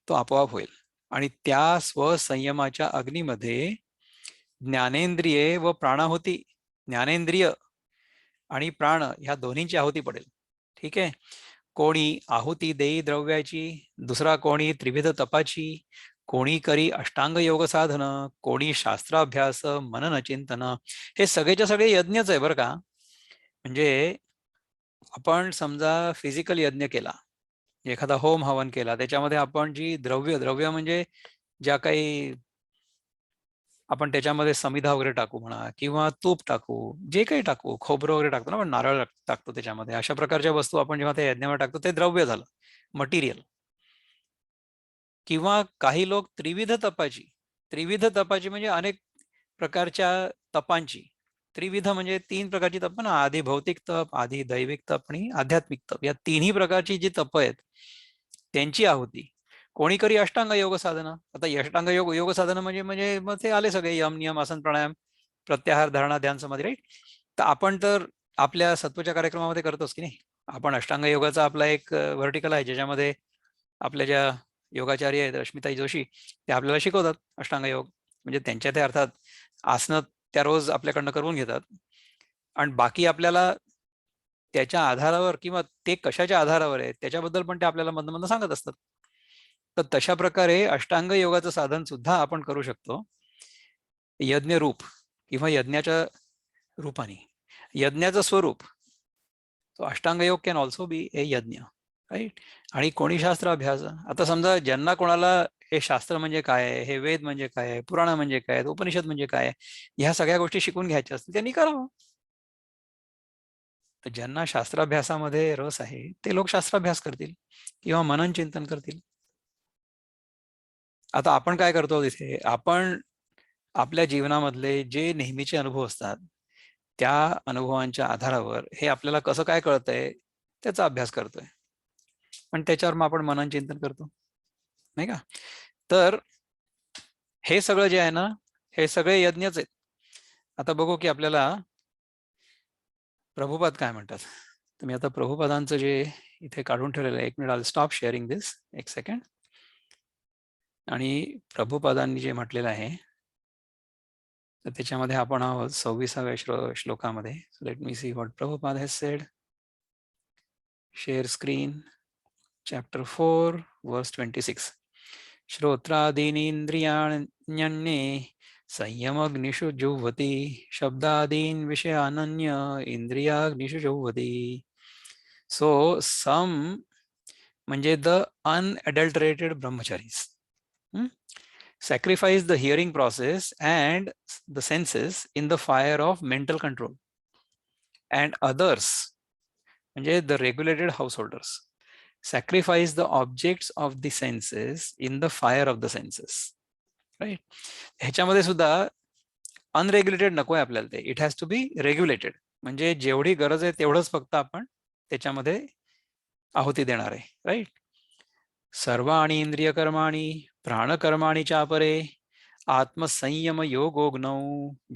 तो आपोआप होईल. आणि त्या स्वसंयमाच्या अग्नीमध्ये ज्ञानेंद्रिये व प्राणाहुती, ज्ञानेंद्रिय आणि प्राण ह्या दोन्हींची आहुती पडेल. ठीक आहे. कोणी आहुती देई द्रव्याची, दुसरा कोणी त्रिविध तपाची, कोणी करी अष्टांग योग साधन, कोणी शास्त्राभ्यास मनन चिंतन. हे सगळेच्या सगळे यज्ञच आहे बरं का. म्हणजे आपण समजा फिजिकल यज्ञ केला, एखादा होम हवन केला, त्याच्यामध्ये आपण जी द्रव्य म्हणजे ज्या काही आपण त्याच्यामध्ये समिधा वगैरे टाकू म्हणा किंवा तूप टाकू, जे काही टाकू, खोबरं वगैरे टाकतो ना आपण, नारळ टाकतो त्याच्यामध्ये, अशा प्रकारच्या वस्तू आपण जेव्हा त्या यज्ञावर टाकतो ते द्रव्य झालं, मटेरियल. किंवा काही लोक त्रिविध तपाची म्हणजे अनेक प्रकारच्या तपांची, त्रिविध म्हणजे 3 प्रकारची तप ना, आधी भौतिक तप, आधी दैविक तप आणि आध्यात्मिक तप, या तिन्ही प्रकारची जी तप आहेत त्यांची आहुती. कोणी करी अष्टांग योग साधना. आता अष्टांग योग साधना म्हणजे म्हणजे मग ते आले सगळे यम नियम आसन प्राणायाम प्रत्याहार धारणा ध्यान समाधी, राईट. तर आपण तर आपल्या सत्वच्या कार्यक्रमामध्ये करतोच की नाही. आपण अष्टांग योगाचा आपला एक व्हर्टिकल आहे ज्याच्यामध्ये आपल्या ज्या योगाचार्य आहेत रश्मिताई जोशी ते आपल्याला शिकवतात अष्टांग योग. म्हणजे त्यांच्या ते अर्थात आसनं त्या रोज आपल्याकडनं करून घेतात आणि बाकी आपल्याला त्याच्या आधारावर किंवा ते कशाच्या आधारावर आहे त्याच्याबद्दल पण ते आपल्याला मधनं मधनं सांगत असतात. तर तशा प्रकारे अष्टांग योगाचं साधन सुद्धा आपण करू शकतो यज्ञ रूप किंवा यज्ञाच्या रूपाने. यज्ञाचं स्वरूप तो अष्टांग योग कॅन ऑल्सो बी ए यज्ञ, राईट. आणि कोणी शास्त्र अभ्यास, आता समजा ज्यांना कोणाला हे शास्त्र म्हणजे काय आहे, हे वेद म्हणजे काय आहे, पुराण म्हणजे काय, उपनिषद म्हणजे काय, ह्या सगळ्या गोष्टी शिकून घ्यायच्या असतील त्यांनी करावं. तर ज्यांना शास्त्राभ्यासामध्ये रस आहे ते लोक शास्त्राभ्यास करतील किंवा मनन चिंतन करतील. आता आपण काय करतो तिथे, आपण आपल्या जीवनामधले जे नेहमीचे अनुभव असतात त्या अनुभवांच्या आधारावर हे आपल्याला कसं काय कळतंय त्याचा अभ्यास करतोय. पण त्याच्यावर मग आपण मनन चिंतन करतो, नाही का. तर हे सगळं जे आहे ना हे सगळे यज्ञच आहेत. आता बघू की आपल्याला प्रभुपाद काय म्हणतात. तर मी आता प्रभुपादांचं जे इथे काढून ठेवलेलं आहे, 1 minute, I stop sharing this, 1 second. आणि प्रभुपादांनी जे म्हटलेलं आहे तर त्याच्यामध्ये आपण आहोत 26व्या श्लोकामध्ये. Let me see what Prabhupada has said. Share screen, chapter 4 verse 26. श्रोत्रादीनीन्द्रियाण्यन्ये संयमग्निषु जुह्वति शब्दादीन विषयानन्य इंद्रियाग्निषु जुह्वति. सो सम म्हणजे the unadulterated brahmacharis sacrifice the hearing process and the senses in the fire of mental control, and others म्हणजे the regulated householders sacrifice the objects of the senses in the fire of the senses, right. ह्याच्यामध्ये सुद्धा unregulated नको आहे आपल्याला, ते it has to be regulated. म्हणजे जेवढी गरज आहे तेवढंच फक्त आपण त्याच्यामध्ये आहुती देणार आहे, राईट. सर्वाणि इंद्रिय कर्माणि प्राणकर्माणि चापरे आत्मसंयम योगोग्नौ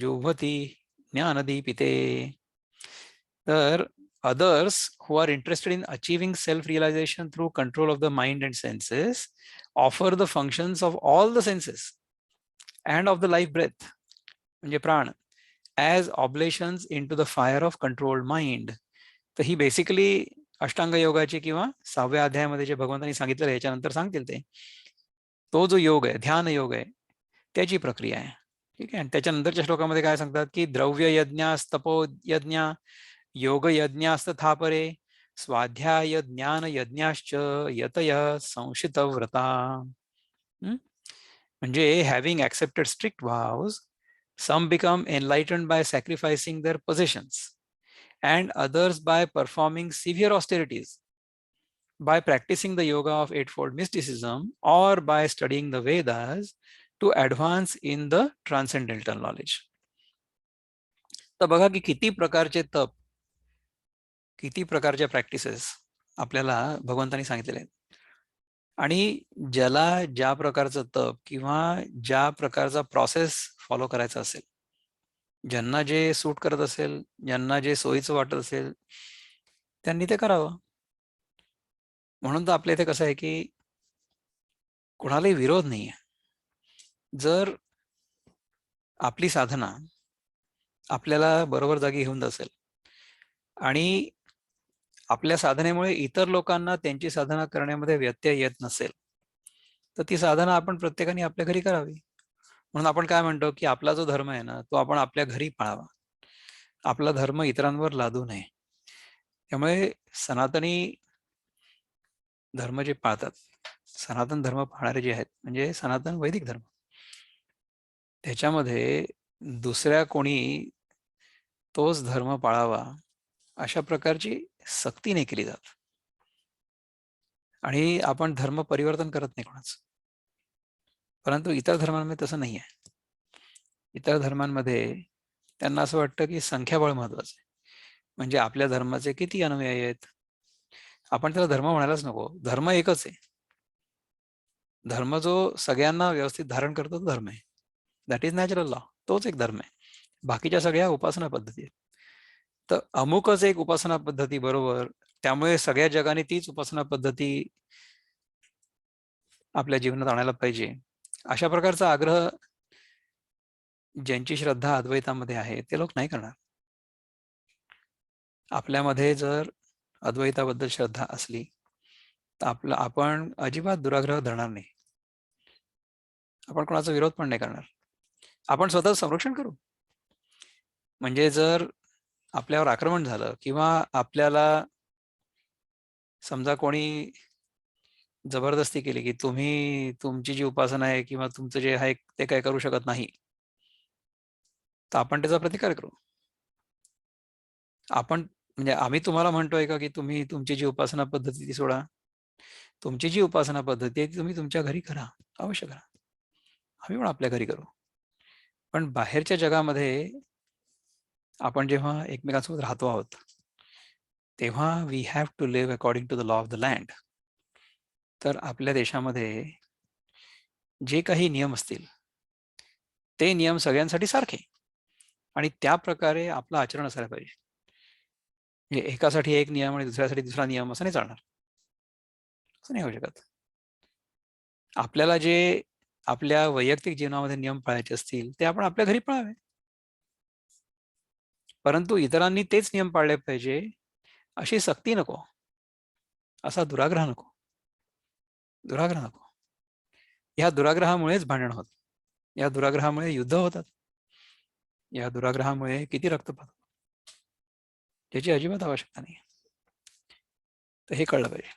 जुह्वति ज्ञानदीपिते. तर others who are interested in achieving self-realization through control of the mind and senses offer the functions of all the senses and of the life breath म्हणजे प्राण as oblations into the fire of controlled mind. तर ही basically अष्टांग योगाची किंवा 6व्या अध्यायामध्ये जे भगवंतांनी सांगितलं याच्यानंतर सांगतील ते तो जो योग आहे ध्यान योग आहे त्याची प्रक्रिया आहे, ठीक आहे. आणि त्याच्यानंतरच्या श्लोकामध्ये काय सांगतात की द्रव्य यज्ञास्तपो यज्ञ योग यज्ञास्तथा परे स्वाध्याय ज्ञान यज्ञाश्च यतय संशित व्रता. म्हणजे having accepted strict vows, some become enlightened by sacrificing their possessions and others by performing severe austerities, by practicing the yoga of eightfold mysticism or by studying the Vedas to advance in the transcendental knowledge. तर बघा की किती प्रकारचे तप, किती प्रकारच्या practices आपल्याला भगवंतांनी सांगितलेले आहेत. आणि ज्याला ज्या प्रकारचं तप किंवा ज्या प्रकारचा प्रोसेस फॉलो करायचा असेल, ज्यांना जे सूट करत असेल, ज्यांना जे सोयीचं वाटत असेल त्यांनी ते करावं. म्हणून तर आपल्या इथे कसं आहे की कोणालाही विरोध नाहीये. जर आपली साधना आपल्याला बरोबर जागी घेऊन असेल आणि आपल्या साधनेमुळे इतर लोकांना त्यांची साधना करण्यामध्ये व्यत्यय येत नसेल तर ती साधना आपण प्रत्येकाने आपल्या घरी करावी. म्हणून आपण काय म्हणतो की आपला जो धर्म आहे ना तो आपण आपल्या घरी पाळावा, आपला धर्म इतरांवर लादू नये. त्यामुळे सनातनी धर्म जे पाळतात, सनातन धर्म पाळणारे जे आहेत म्हणजे सनातन वैदिक धर्म, त्याच्यामध्ये दुसऱ्या कोणी तोच धर्म पाळावा अशा प्रकारची सक्ती नाही केली जात. आणि आपण धर्म परिवर्तन करत नाही कोणाचं. परंतु इतर धर्मांमध्ये तसं नाही आहे. इतर धर्मांमध्ये त्यांना असं वाटतं की संख्याबळ महत्वाचं आहे. म्हणजे आपल्या धर्माचे किती अनुयायी आहेत, आपण त्याला धर्म म्हणायलाच नको, धर्म एकच आहे. धर्म जो सगळ्यांना व्यवस्थित धारण करतो तो धर्म आहे. That is natural law. तोच एक धर्म आहे. बाकीच्या सगळ्या उपासना पद्धती आहेत. तर अमुकच एक उपासना पद्धती बरोबर, त्यामुळे सगळ्या जगाने तीच उपासना पद्धती आपल्या जीवनात आणायला पाहिजे, अशा प्रकारचा आग्रह ज्यांची श्रद्धा अद्वैतामध्ये आहे ते लोक नाही करणार. आपल्यामध्ये जर अद्वैताबद्दल श्रद्धा असली तर आपण अजिबात दुराग्रह धरणार नाही. आपण कोणाचा विरोध पण नाही करणार. आपण स्वतः संरक्षण करू. म्हणजे जर आपल्यावर आक्रमण झालं किंवा आपल्याला समजा कोणी जबरदस्ती केली की तुम्ही तुमची जी उपासना आहे किंवा तुमचं जे आहे ते काय करू शकत नाही, तर आपण त्याचा प्रतिकार करू. आपण म्हणजे आम्ही तुम्हाला म्हणतोय का की तुम्ही तुमची जी उपासना पद्धती ती सोडा. तुमची जी उपासना पद्धती आहे ती तुम्ही तुमच्या घरी करा, अवश्य करा. आम्ही पण आपल्या घरी करू. पण बाहेरच्या जगामध्ये आपण जेव्हा एकमेकांसोबत राहतो आहोत तेव्हा we have to live according to the law of the land. तर आपल्या देशामध्ये जे काही नियम असतील ते नियम सगळ्यांसाठी सारखे आणि त्या प्रकारे आपलं आचरण असायला पाहिजे. म्हणजे एकासाठी एक नियम आणि दुसऱ्यासाठी दुसरा नियम असं नाही चालणार. असं नाही होऊ शकत. आपल्याला जे आपल्या वैयक्तिक जीवनामध्ये नियम पाळायचे असतील ते आपण आपल्या घरी पाळावे, परंतु इतरांनी तेच नियम पाळले पाहिजे अशी सक्ती नको, असा दुराग्रह नको. दुराग्रह नको. या दुराग्रहामुळेच भांडण होत. या दुराग्रहामुळे युद्ध होतात. या दुराग्रहामुळे किती रक्तपात होतो, त्याची अजिबात आवश्यकता नाही. तर हे कळलं पाहिजे.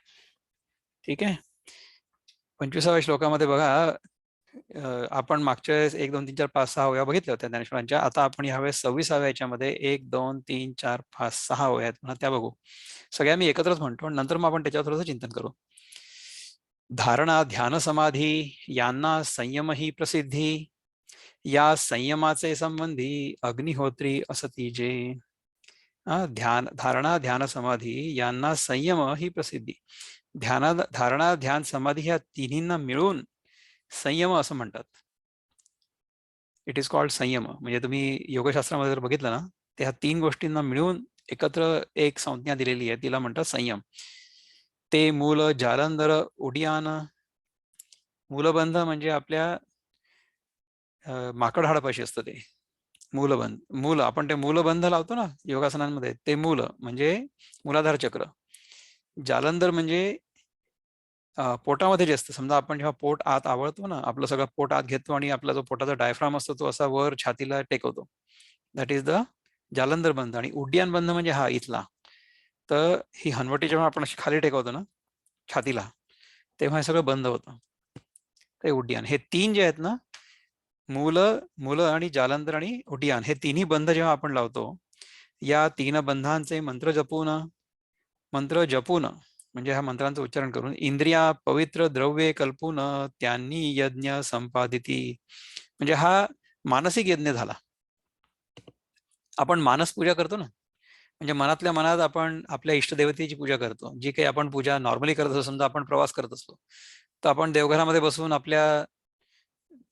ठीक आहे. 25व्या श्लोकामध्ये बघा, आपण मागच्या 1 2 3 4 5 6 ओव्या बघितल्या होत्या ज्ञानेश्वरांच्या. आता आपण ह्यावेळेस 26व्या याच्यामध्ये 1 2 3 4 5 6 ओव्या आहेत म्हणा, त्या बघू. सगळ्या मी एकत्रच म्हणतो, नंतर मग आपण त्याच्यावर थोडंसं चिंतन करू. धारणा ध्यान समाधी यांना संयम ही प्रसिद्धी, या संयमाचे संबंधी अग्निहोत्री असती जे. ध्यान धारणा ध्यान समाधी यांना संयम ही प्रसिद्धी. धारणा ध्यान समाधी ह्या तिन्हींना मिळून संयम असं म्हणतात. इट इज कॉल्ड संयम. म्हणजे तुम्ही योगशास्त्रामध्ये जर बघितलं ना, त्या ह्या 3 गोष्टींना मिळून एकत्र एक संज्ञा दिलेली आहे, तिला म्हणतात संयम. ते मूल जालंधर उडियान. मूलबंध म्हणजे आपल्या माकड हाडापाशी असतं ते मूलबंध. मूल आपण ते मूलबंध लावतो ना योगासनांमध्ये, ते मूल म्हणजे मूलाधार चक्र. जालंधर म्हणजे पोटामध्ये जे असतं. समजा आपण जेव्हा पोट आत आवळतो ना, आपलं सगळं पोट आत घेतो आणि आपला जो पोटाचा डायफ्राम असतो तो असा वर छातीला टेकवतो, दॅट इज द जालंधर बंध. आणि उड्डाण बंध म्हणजे हा इथला. तर ही हनवटी जेव्हा आपण अशी खाली टेकवतो ना छातीला, तेव्हा हे सगळं बंद होतं, ते उड्डाण. हे 3 जे आहेत ना, मूल आणि जालंधर आणि उड्डाण, हे तिन्ही बंध जेव्हा आपण लावतो, या 3 बंधांचे मंत्र जपून म्हणजे ह्या मंत्रांचं उच्चारण करून इंद्रिया पवित्र द्रव्ये कल्पून त्यांनी यज्ञ संपादिती. म्हणजे हा मानसिक यज्ञ झाला. आपण मानस पूजा करतो ना, म्हणजे मनातल्या मनात आपण आपल्या इष्टदेवतेची पूजा करतो. जी काही आपण पूजा नॉर्मली करत असतो, समजा आपण प्रवास करत असतो तर आपण देवघरामध्ये बसून आपल्या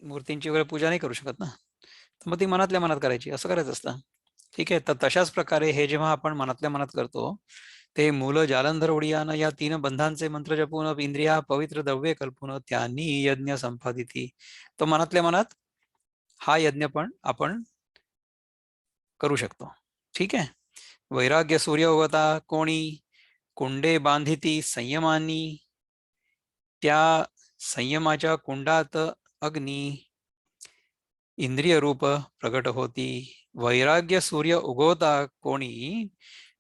मूर्तींची वगैरे पूजा नाही करू शकत ना, तर मग ती मनातल्या मनात करायची, असं करायचं असतं. ठीक आहे. तर तशाच प्रकारे हे जेव्हा आपण मनातल्या मनात करतो, ते मूल जालंधर उडियान या 3 बंधांचे मंत्र जपून इंद्रिया पवित्र द्रव्ये कल्पून त्यांनी यज्ञ संपादिती. तो मनातल्या मनात हा यज्ञ पण आपण करू शकतो. ठीक आहे. वैराग्य सूर्य उगवता कोणी, कुंडे बांधिती संयमानी, त्या संयमाच्या कुंडात अग्नी इंद्रिय रूप प्रगट होती. वैराग्य सूर्य उगवता कोणी,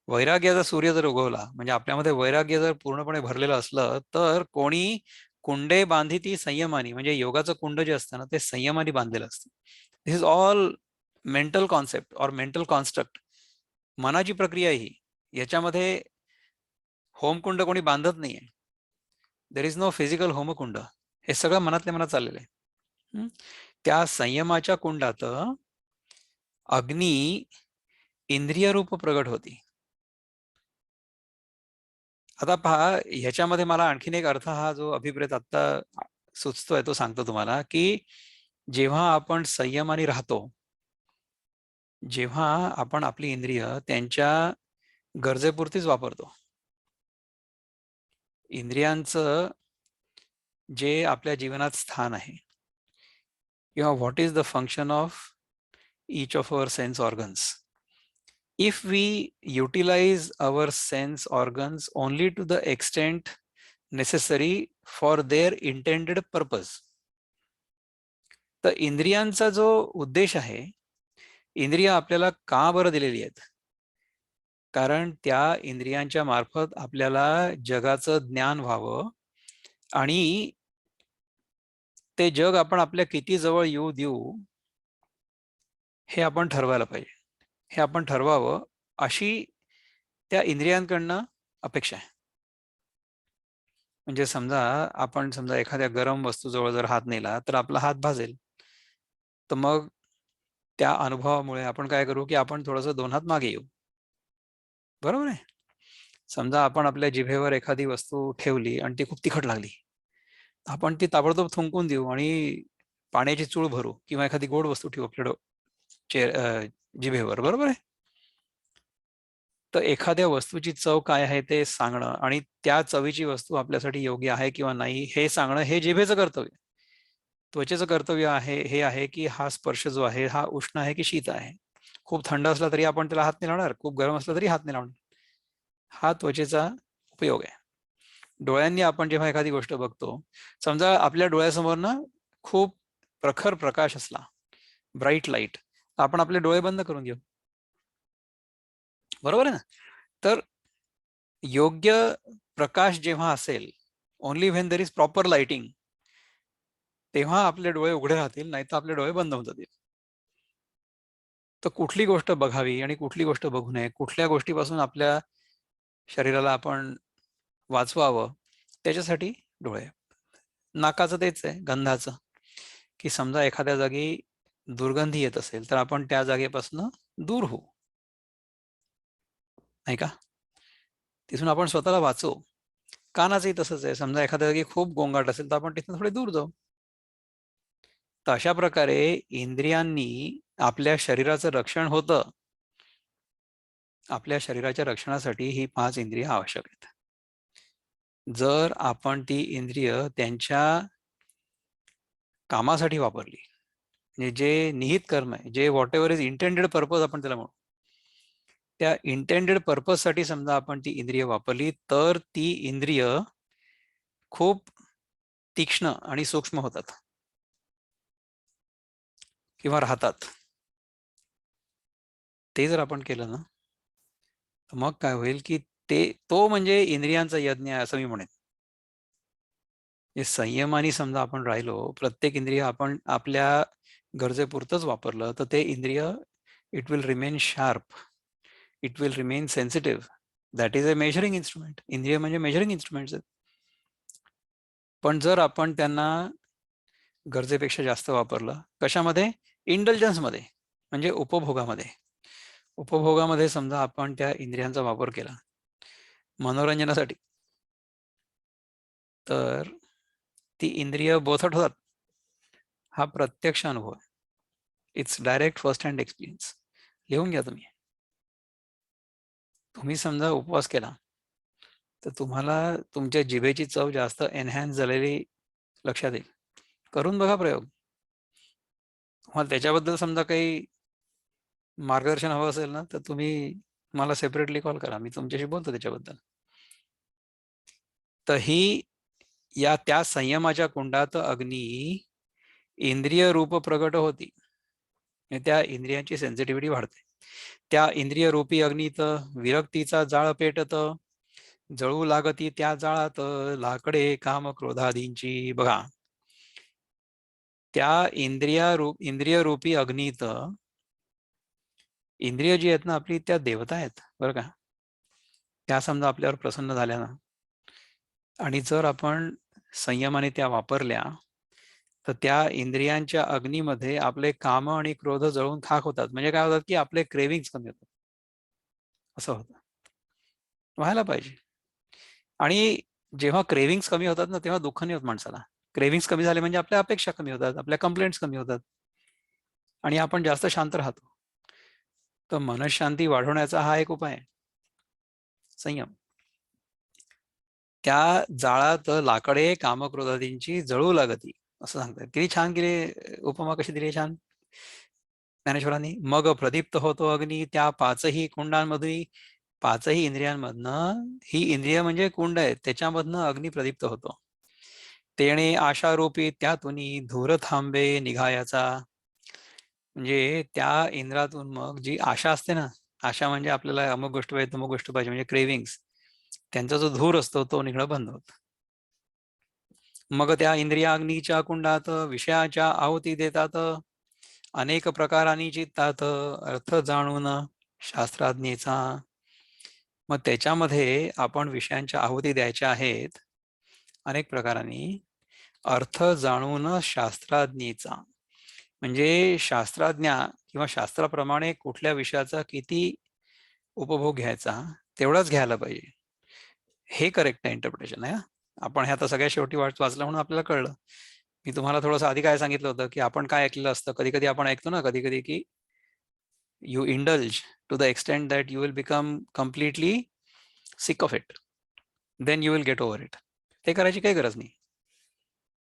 वैराग्याचा सूर्य जर उगवला म्हणजे आपल्यामध्ये वैराग्य जर पूर्णपणे भरलेलं असलं तर कोणी कुंडे बांधिती संयमानी, म्हणजे योगाचं कुंड जे असतं ना ते संयमानी बांधलेलं असतं. This is all mental concept और मेंटल कॉन्स्ट्रक्ट. मनाची प्रक्रिया ही, याच्यामध्ये होमकुंड कोणी बांधत नाहीये. देर इज नो फिजिकल होमकुंड. हे सगळं मनातल्या मनात चाललेलं आहे. त्या संयमाच्या कुंडात अग्नी इंद्रिय रूप प्रगट होती. आता पहा, ह्याच्यामध्ये मला आणखीन एक अर्थ हा जो अभिप्रेत आता सुचतोय तो सांगतो तुम्हाला, की जेव्हा आपण संयमाने राहतो, जेव्हा आपण आपली इंद्रिय त्यांच्या गरजेपुरतीच वापरतो, इंद्रियांचं जे आपल्या जीवनात स्थान आहे किंवा what is the function of each of our sense organs. If we utilize our sense organs only to the extent necessary for their intended purpose, तर इंद्रियांचा जो उद्देश आहे, इंद्रिय आपल्याला का बरं दिलेली आहेत? कारण त्या इंद्रियांच्या मार्फत आपल्याला जगाचं ज्ञान व्हावं आणि ते जग आपण आपल्या किती जवळ येऊ देऊ हे आपण ठरवायला पाहिजे. हे आपण ठरवावं अशी त्या इंद्रियांकडनं अपेक्षा आहे. म्हणजे समजा आपण एखाद्या गरम वस्तूजवळ जर हात नेला तर आपला हात भाजेल. तर मग त्या अनुभवामुळे आपण काय करू, की आपण थोडंसं 2 हात मागे येऊ. बरोबर आहे? समजा आपण आपल्या जिभेवर एखादी वस्तू ठेवली आणि ती खूप तिखट लागली. आपण ती ताबडतोब थुंकून देऊ आणि पाण्याची चूळ भरू किंवा एखादी गोड वस्तू ठेवू आपल्या जिभेवर. बरोबर आहे? तर एखाद्या वस्तूची चव काय आहे ते सांगणं आणि त्या चवीची वस्तू आपल्यासाठी योग्य आहे किंवा नाही हे सांगणं हे जिभेचं कर्तव्य. त्वचेचं कर्तव्य आहे हे आहे, की हा स्पर्श जो आहे हा उष्ण आहे की शीत आहे. खूप थंड असला तरी आपण त्याला हात नाही लावणार, खूप गरम असला तरी हात नाही लावणार. हा त्वचेचा उपयोग आहे. डोळ्यांनी आपण जेव्हा एखादी गोष्ट बघतो, समजा आपल्या डोळ्यासमोर ना खूप प्रखर प्रकाश असला, ब्राईट लाईट, आपण आपले डोळे बंद करून घेऊ. बरोबर आहे ना? तर योग्य प्रकाश जेव्हा असेल, only when there is proper lighting, तेव्हा आपले डोळे उघडे राहतील, नाहीतर आपले डोळे बंद होऊन जातील. तर कुठली गोष्ट बघावी आणि कुठली गोष्ट बघू नये, कुठल्या गोष्टीपासून आपल्या शरीराला आपण वाचवावं, त्याच्यासाठी डोळे. नाकाचं तेच आहे, गंधाचं, की समजा एखाद्या जागी दुर्गंधी येत असेल, तर आपण त्या जागेपासून दूर होऊ, नाही का? तिथून आपण स्वतःला वाचवू. कानाचंही तसंच आहे. समजा एखाद्या जागी खूप गोंगाट असेल, तर आपण तिथून थोडे दूर जाऊ. तर अशा प्रकारे इंद्रियांनी आपल्या शरीराचं रक्षण होतं. आपल्या शरीराच्या रक्षणासाठी ही 5 इंद्रिय आवश्यक आहेत. जर आपण ती इंद्रिय त्यांच्या कामासाठी वापरली, म्हणजे जे निहित कर्म आहे, जे what ever is intended purpose आपण त्याला म्हणू, त्या इंटेंडेड पर्पजसाठी समजा आपण ती इंद्रिय वापरली, तर ती इंद्रिय खूप तीक्ष्ण आणि सूक्ष्म होतात किंवा राहतात. ते जर आपण केलं ना, तर मग काय होईल, की तो म्हणजे इंद्रियांचा यज्ञ आहे असं मी म्हणेन. हे संयमाने समजा आपण राहिलो, प्रत्येक इंद्रिय आपण आपल्या गरजेपुरतंच वापरलं, तर ते इंद्रिय it will remain sharp, it will remain sensitive. That is a measuring instrument. इंद्रिय म्हणजे मेजरिंग इन्स्ट्रुमेंट्स आहेत. पण जर आपण त्यांना गरजेपेक्षा जास्त वापरलं, कशामध्ये? इंडल्जन्समध्ये, म्हणजे उपभोगामध्ये. उपभोगामध्ये समजा आपण त्या इंद्रियांचा वापर केला मनोरंजनासाठी, तर ती इंद्रिय बोथट होतात. हा प्रत्यक्ष अनुभव आहे. It's direct first hand experience. लिहून घ्या तुम्ही. तुम्ही समजा उपवास केला, तर तुम्हाला तुमच्या जिभेची चव जास्त एनहॅन्स झालेली लक्षात येईल. करून बघा प्रयोग. तुम्हाला त्याच्याबद्दल समजा काही मार्गदर्शन हवं असेल ना, तर तुम्ही मला सेपरेटली कॉल करा. मी तुमच्याशी बोलतो त्याच्याबद्दल. तर ही त्या संयमाच्या कुंडात अग्नी इंद्रिय रूप प्रगट होती. त्या इंद्रियांची सेन्सिटिव्हिटी वाढते. त्या इंद्रिय रूपी अग्नीत विरक्तीचा जाळ पेटत, जळू लागती त्या जाळात लाकडे काम क्रोधादींची. बघा, त्या इंद्रिय रूपी अग्नीत इंद्रिय जी आहेत ना आपली, त्या देवता आहेत बरं का. त्या समजा आपल्यावर प्रसन्न झाल्या ना, आणि जर आपण संयमाने त्या वापरल्या, तर त्या इंद्रियांच्या अग्नीमध्ये आपले काम आणि क्रोध जळून खाक होतात. म्हणजे काय होतात, की आपले क्रेविंग्स कमी होतात. असं होतं. व्हायला पाहिजे. आणि जेव्हा क्रेविंग्स कमी होतात ना, तेव्हा दुःख नाही होत माणसाला. क्रेविंग्स कमी झाले म्हणजे आपल्या अपेक्षा कमी होतात, आपल्या कंप्लेंट्स कमी होतात आणि आपण जास्त शांत राहतो. तर मनशांती वाढवण्याचा हा एक उपाय आहे, संयम. त्या जाळात लाकडे कामक्रोधादींची जळू लागती, असं सांगतात. किती छान केली उपमा, कशी दिली छान ज्ञानेश्वरांनी. मग प्रदीप्त होतो अग्नी त्या पाचही कुंडांमधून, पाचही इंद्रियांमधनं, ही इंद्रिय म्हणजे कुंड आहेत, त्याच्यामधनं अग्नी प्रदीप्त होतो. तेणे आशारूपी त्यातून धूर थांबे निघायाचा. म्हणजे त्या इंद्रातून मग जी आशा असते ना, आशा म्हणजे आपल्याला अमुक गोष्ट पाहिजे, तमुक गोष्ट पाहिजे, म्हणजे क्रेविंग्स, त्यांचा जो धूर असतो तो निघणं बंद होत. मग त्या इंद्रियाग्नीच्या कुंडात विषयाच्या आहुती देतात, अनेक प्रकारांनी चित्तात अर्थ जाणून शास्त्राज्ञेचा. मग त्याच्यामध्ये आपण विषयांच्या आहुती द्यायच्या आहेत अनेक प्रकारांनी, अर्थ जाणून शास्त्राज्ञेचा. म्हणजे शास्त्रज्ञ किंवा शास्त्राप्रमाणे कुठल्या विषयाचा किती उपभोग घ्यायचा तेवढाच घ्यायला पाहिजे. हे करेक्ट आहे, इंटरप्रिटेशन आहे. आपण हे आता सगळ्या शेवटी वाचलं म्हणून आपल्याला कळलं. मी तुम्हाला थोडंसं आधी काय सांगितलं होतं की आपण काय ऐकलेलं असतं, कधी कधी आपण ऐकतो ना, कधी कधी की you indulge to the extent that you will become completely sick of it, then you will get over it. ते करायची काही गरज नाही,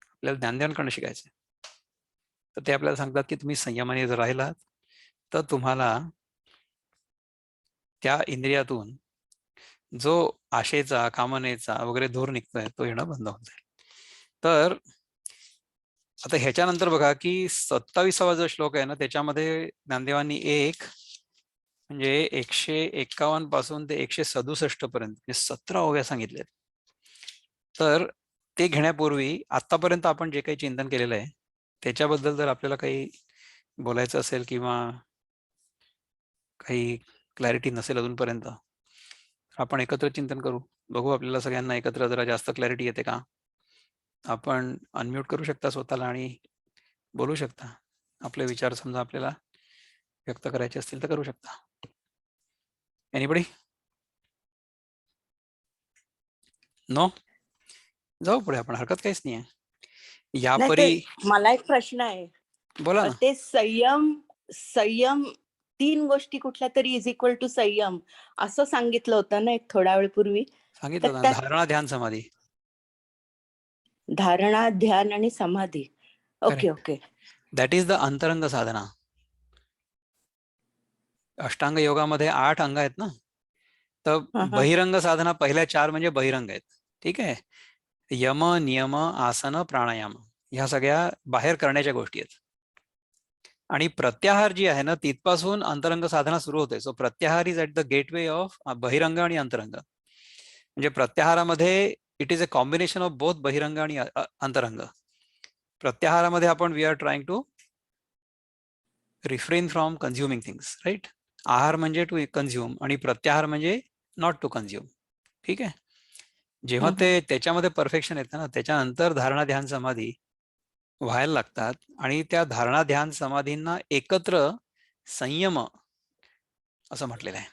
आपल्याला ज्ञानध्यान करणं शिकायचं. तर ते आपल्याला सांगतात की तुम्ही संयमाने जर राहिलात तर तुम्हाला त्या इंद्रियातून जो आशेचा, कामनेचा वगैरे धूर निघतोय तो येणं बंद होत जाईल. तर आता ह्याच्यानंतर बघा की 27वा जो श्लोक आहे ना, त्याच्यामध्ये ज्ञानदेवांनी एक म्हणजे 151 पासून ते 167 पर्यंत म्हणजे 17 ओव्या सांगितल्यात. तर ते घेण्यापूर्वी आतापर्यंत आपण जे काही चिंतन केलेलं आहे त्याच्याबद्दल जर आपल्याला काही बोलायचं असेल किंवा काही क्लॅरिटी नसेल अजूनपर्यंत, आपण एकत्र चिंतन करू. बघू आपल्याला सगळ्यांना एकत्र जरा जास्त क्लॅरिटी येते का. आपण अनम्यूट करू शकता स्वतःला आणि बोलू शकता. आपले विचार समजा आपल्याला व्यक्त करायचे असतील तर करू शकता. एनीबडी? नो? जाऊ पुढे आपण, हरकत काहीच नाही आहे. नाही यापरी ते मला एक प्रश्न आहे. बोला ना. ते संयम 3 गोष्टी कुठल्या तरी इज इक्वल टू संयम असं सांगितलं होतं ना एक थोड्या वेळ पूर्वी. सांगितलं तर ना, त्यात धारणा, ध्यान, समाधी. धारणा, ध्यान आणि समाधी. Okay okay. That is the अंतरंग साधना. अष्टांग योगामध्ये 8 अंग आहेत ना, तर बहिरंग साधना पहिल्या 4 म्हणजे बहिरंग आहेत. ठीक आहे. यम, नियम, आसन, प्राणायाम ह्या सगळ्या बाहेर करण्याच्या गोष्टी आहेत. आणि प्रत्याहार जी आहे ना, तिथपासून अंतरंग साधना सुरू होते. सो प्रत्याहार is at the gateway of बहिरंग आणि अंतरंग. म्हणजे प्रत्याहारामध्ये it is a combination of both बहिरंग आणि अंतरंग. प्रत्याहारामध्ये आपण we are trying to refrain from consuming things, right. आहार म्हणजे टू कन्झ्युम आणि प्रत्याहार म्हणजे नॉट टू कन्झ्युम. ठीक आहे. जेव्हा ते त्याच्यामध्ये परफेक्शन येतं ना, त्याच्यानंतर धारणा, ध्यान, समाधी व्हायला लागतात आणि त्या धारणा, ध्यान, समाधींना एकत्र संयम असं म्हटलेलं आहे.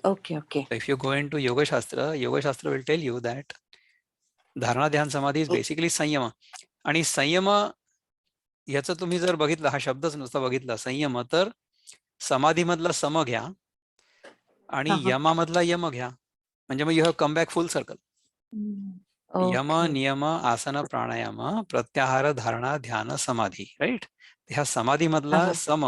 Okay okay. If you go into योगशास्त्र विल टेल यू दॅट धारणा, ध्यान, समाधी इज बेसिकली संयम. आणि संयम याचं तुम्ही जर बघितलं, हा शब्दच नुसता बघितला संयम, तर समाधीमधला सम घ्या आणि यमामधला यम घ्या, म्हणजे मग you have come back full circle. यम, नियम, आसन, प्राणायाम, प्रत्याहार, धारणा, ध्यान, समाधी, राईट. ह्या समाधीमधला सम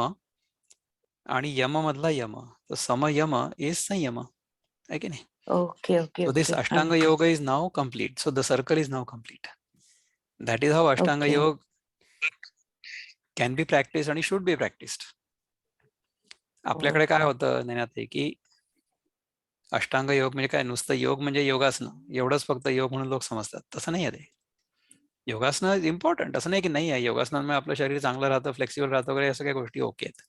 आणि यम मधला यम, तर सम यम इज संयम, आहे की नाही. Okay okay. So this Ashtanga Yoga is now complete. So the circle is now complete. That is how Ashtanga Yoga can be practiced and should be practiced. आपल्याकडे काय होतं ज्ञानात की अष्टांग योग म्हणजे काय, नुसतं योग म्हणजे योगासनं एवढंच फक्त योग म्हणून लोक समजतात. तसं नाही आहे ते. योगासनं इज इम्पॉर्टंट, असं नाही की नाही आहे. योगासनांमुळे आपलं शरीर चांगलं राहतं, फ्लेक्सिबल राहतं वगैरे, या सगळ्या गोष्टी ओके आहेत.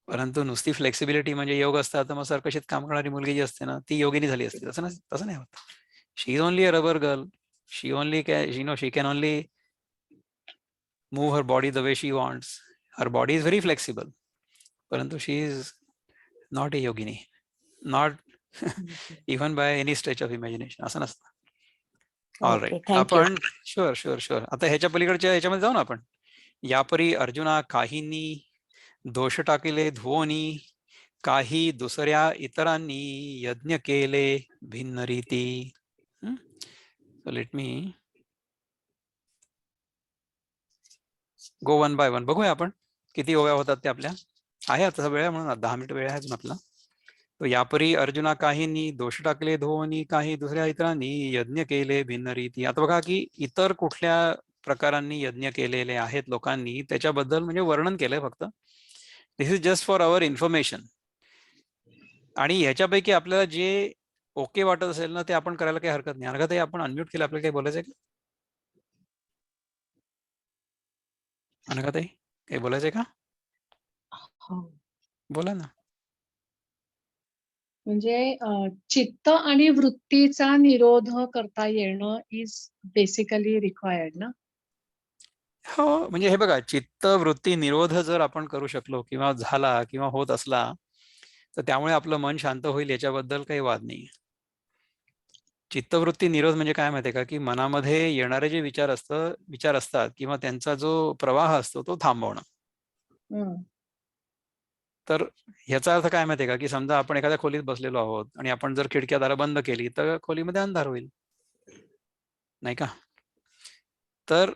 परंतु नुसती फ्लेक्सिबिलिटी म्हणजे योग असतात तर मग सरकशीत काम करणारी मुलगी जी असते ना, ती योगिनी झाली असते, तसं नाही होत. She is only a rubber girl. She can only move her body the way she wants. Her body is very flexible. Parantu she is not a yogini. Not even by any stretch of imagination. Asana. All okay, right. Thank you. आपण sure sure sure आता ह्याच्या पलीकडच्या ह्याच्यामध्ये जाऊ ना आपण. यापरी अर्जुना काहींनी दोष टाकले धुवोनी, काही दुसऱ्या इतरांनी यज्ञ केले भिन्न रीती. Let me go one by one. बघूया आपण किती ओव्या होतात ते आपल्या. आहे आता वेळ आहे म्हणून 10 मिनिट वेळ आहे अजून आपला. तो यापरी अर्जुना काहींनी दोष टाकले धोनी, काही दुसऱ्या इतरांनी यज्ञ केले भिन्न रीती. आता बघा की इतर कुठल्या प्रकारांनी यज्ञ केलेले आहेत लोकांनी त्याच्याबद्दल म्हणजे वर्णन केलंय फक्त. This is just for our information. आणि ह्याच्यापैकी आपल्याला जे ओके वाटत असेल ना ते आपण करायला काही हरकत नाही. अर्घा ताई आपण अनम्यूट केलं, आपल्याला काही बोलायचंय का? अनघा ताई काही बोलायचंय का? हो. बोला ना. म्हणजे चित्त आणि वृत्तीचा निरोध करता येणं इज बेसिकली रिक्वायर्ड ना. हो म्हणजे हे बघा, चित्त वृत्ती निरोध जर आपण करू शकलो किंवा झाला किंवा होत असला तर त्यामुळे आपलं मन शांत होईल, याच्याबद्दल काही वाद नाही. चित्तवृत्ती निरोध म्हणजे काय माहितीये का, की मनामध्ये येणारे जे विचार असतात किंवा त्यांचा जो प्रवाह असतो तो थांबवणं. हम्म. तर ह्याचा अर्थ काय माहितीये का, की समजा आपण एखाद्या खोलीत बसलेलो आहोत आणि आपण जर खिडक्या दारं बंद केली तर खोलीमध्ये अंधार होईल, नाही का? तर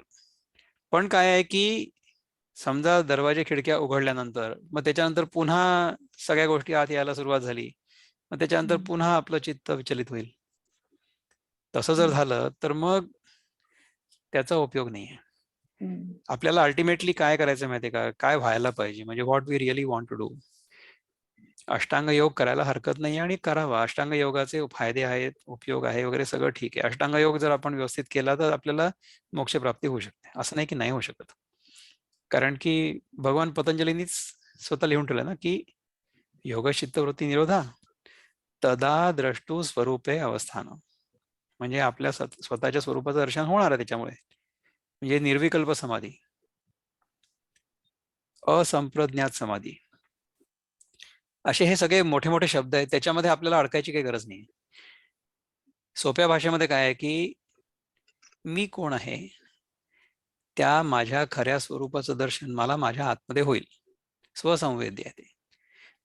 पण काय आहे की समजा दरवाजे खिडक्या उघडल्यानंतर मग त्याच्यानंतर पुन्हा सगळ्या गोष्टी आत यायला सुरुवात झाली, मग त्याच्यानंतर हम्म. पुन्हा आपलं चित्त विचलित होईल. तसं जर झालं तर मग त्याचा उपयोग नाहीये. हम्म. आपल्याला अल्टिमेटली काय करायचं माहितीये का, काय व्हायला पाहिजे, म्हणजे what we really want to do. अष्टांग योग करायला हरकत नाही आणि करावा. अष्टांग योगाचे फायदे आहेत, उपयोग आहे वगैरे सगळं ठीक आहे. अष्टांग योग जर आपण व्यवस्थित केला तर आपल्याला मोक्षप्राप्ती होऊ शकते, असं नाही की नाही होऊ शकत. कारण की भगवान पतंजलींनीच स्वतः लिहून ठेवलं ना की योग चित्तवृत्ती निरोधा तदा द्रष्टू स्वरूपे अवस्थान. म्हणजे आपल्या स्वतःच्या स्वरूपाचं दर्शन होणार आहे त्याच्यामुळे. म्हणजे निर्विकल्प समाधी, असंप्रज्ञात समाधी, असे हे सगळे मोठे मोठे शब्द आहेत. त्याच्यामध्ये आपल्याला अडकायची काही गरज नाही. सोप्या भाषेमध्ये काय आहे की मी कोण आहे त्या माझ्या खऱ्या स्वरूपाचं दर्शन मला माझ्या आतमध्ये होईल. स्वसंवेद्य आहे ते.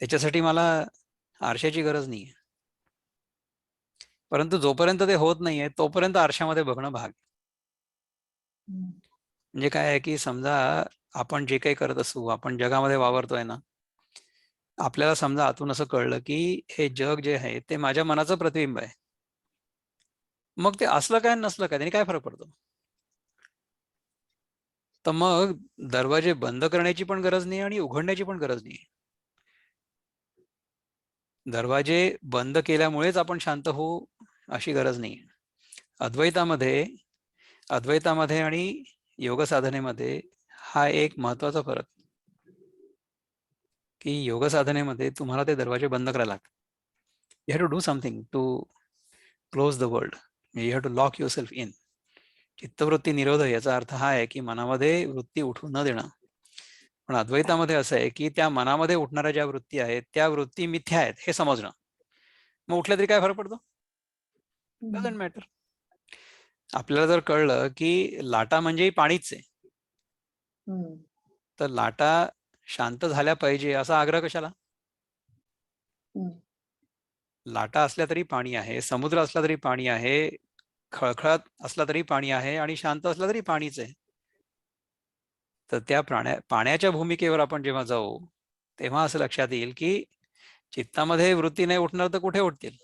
त्याच्यासाठी मला आरशाची गरज नाहीये. परंतु जोपर्यंत ते होत नाहीये तोपर्यंत आरशामध्ये बघणं भाग. हम्म. म्हणजे काय आहे की समजा आपण जे काही करत असू, आपण जगामध्ये वावरतोय ना, आपल्याला समजा आतून असं कळलं की हे जग जे आहे ते माझ्या मनाचं प्रतिबिंब आहे. मग ते असलं काय नसलं काय, त्याने काय फरक पडतो? तर मग दरवाजे बंद करण्याची पण गरज नाही आणि उघडण्याची पण गरज नाही. दरवाजे बंद केल्यामुळेच आपण शांत होऊ अशी गरज नाही. अद्वैतामध्ये आणि योग साधनेमध्ये हा एक महत्वाचा फरक, की योग साधनेमध्ये तुम्हाला ते दरवाजे बंद करायला लागतात. You have to do something to close the world. You have to lock yourself in. चित्तवृत्ती निरोध याचा अर्थ हा आहे की मनामध्ये वृत्ती उठू न देणं. पण अद्वैतामध्ये असं आहे की त्या मनामध्ये उठणाऱ्या ज्या वृत्ती आहेत त्या वृत्ती मिथ्या आहेत हे समजणं. मग उठल्या तरी काय फरक पडतो? Doesn't matter. आपल्याला जर कळलं की लाटा म्हणजे पाणीच आहे, हम्म. तर लाटा शांत झाल्या पाहिजे असा आग्रह कशाला? हम्म. लाटा असल्या तरी पाणी आहे, समुद्र असला तरी पाणी आहे, खळखळात असला तरी पाणी आहे आणि शांत असला तरी पाणीच आहे. तर त्या पाण्याच्या भूमिकेवर आपण जेव्हा जाऊ तेव्हा असं लक्षात येईल की चित्तामध्ये वृत्ती नाही उठणार तर कुठे उठतील?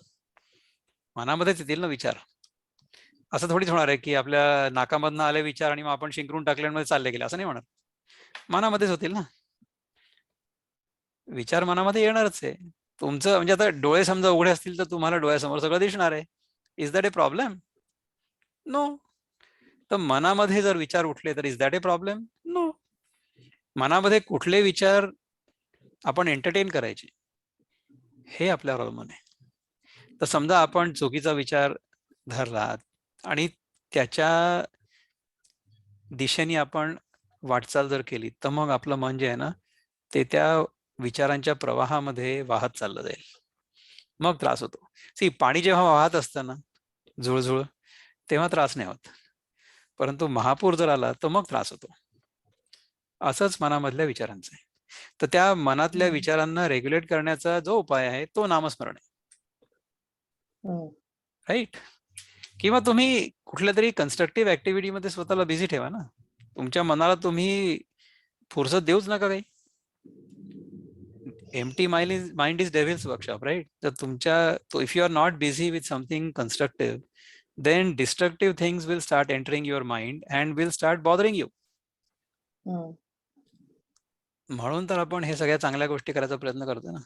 मनामध्येच येतील ना विचार. असं थोडीच होणार आहे की आपल्या नाकामधनं आले विचार आणि मग आपण शिंकरून टाकल्यामुळे चालले गेले, असं नाही होणार. मनामध्येच होतील ना विचार. मनामध्ये येणारच आहे. तुमचं म्हणजे आता डोळे समजा उघडे असतील तर तुम्हाला डोळ्यासमोर सगळं दिसणार आहे. Is that a problem? No. तर मनामध्ये जर विचार उठले तर is that a problem? No. मनामध्ये कुठले विचार आपण एंटरटेन करायचे हे आपल्यावर अवलंबून आहे. तर समजा आपण चुकीचा विचार धरला आणि त्याच्या दिशेने आपण वाटचाल जर केली तर मग आपलं मन जे आहे ना ते त्या विचारांच्या प्रवाहामध्ये वाहत चाललं जाईल. मग त्रास होतो. पाणी जेव्हा वाहत असतं ना, झुळझुळ, तेव्हा त्रास नाही होत. परंतु महापूर जर आला तर मग त्रास होतो. असंच मनामधल्या विचारांचं आहे. तर त्या मनातल्या हम्म. विचारांना रेग्युलेट करण्याचा जो उपाय आहे तो नामस्मरण आहे. हम्म. राईट? किंवा तुम्ही कुठल्या तरी कन्स्ट्रक्टिव्ह ऍक्टिव्हिटीमध्ये स्वतःला बिझी ठेवा ना. तुमच्या मनाला तुम्ही फुरसत देऊच नका काही. Empty mind is devil's workshop, right? तर तुमच्या if you are not busy with something constructive, then destructive things will start entering your mind and will start bothering you. हम्म. म्हणून तर आपण हे सगळ्या चांगल्या गोष्टी करायचा प्रयत्न करतो ना.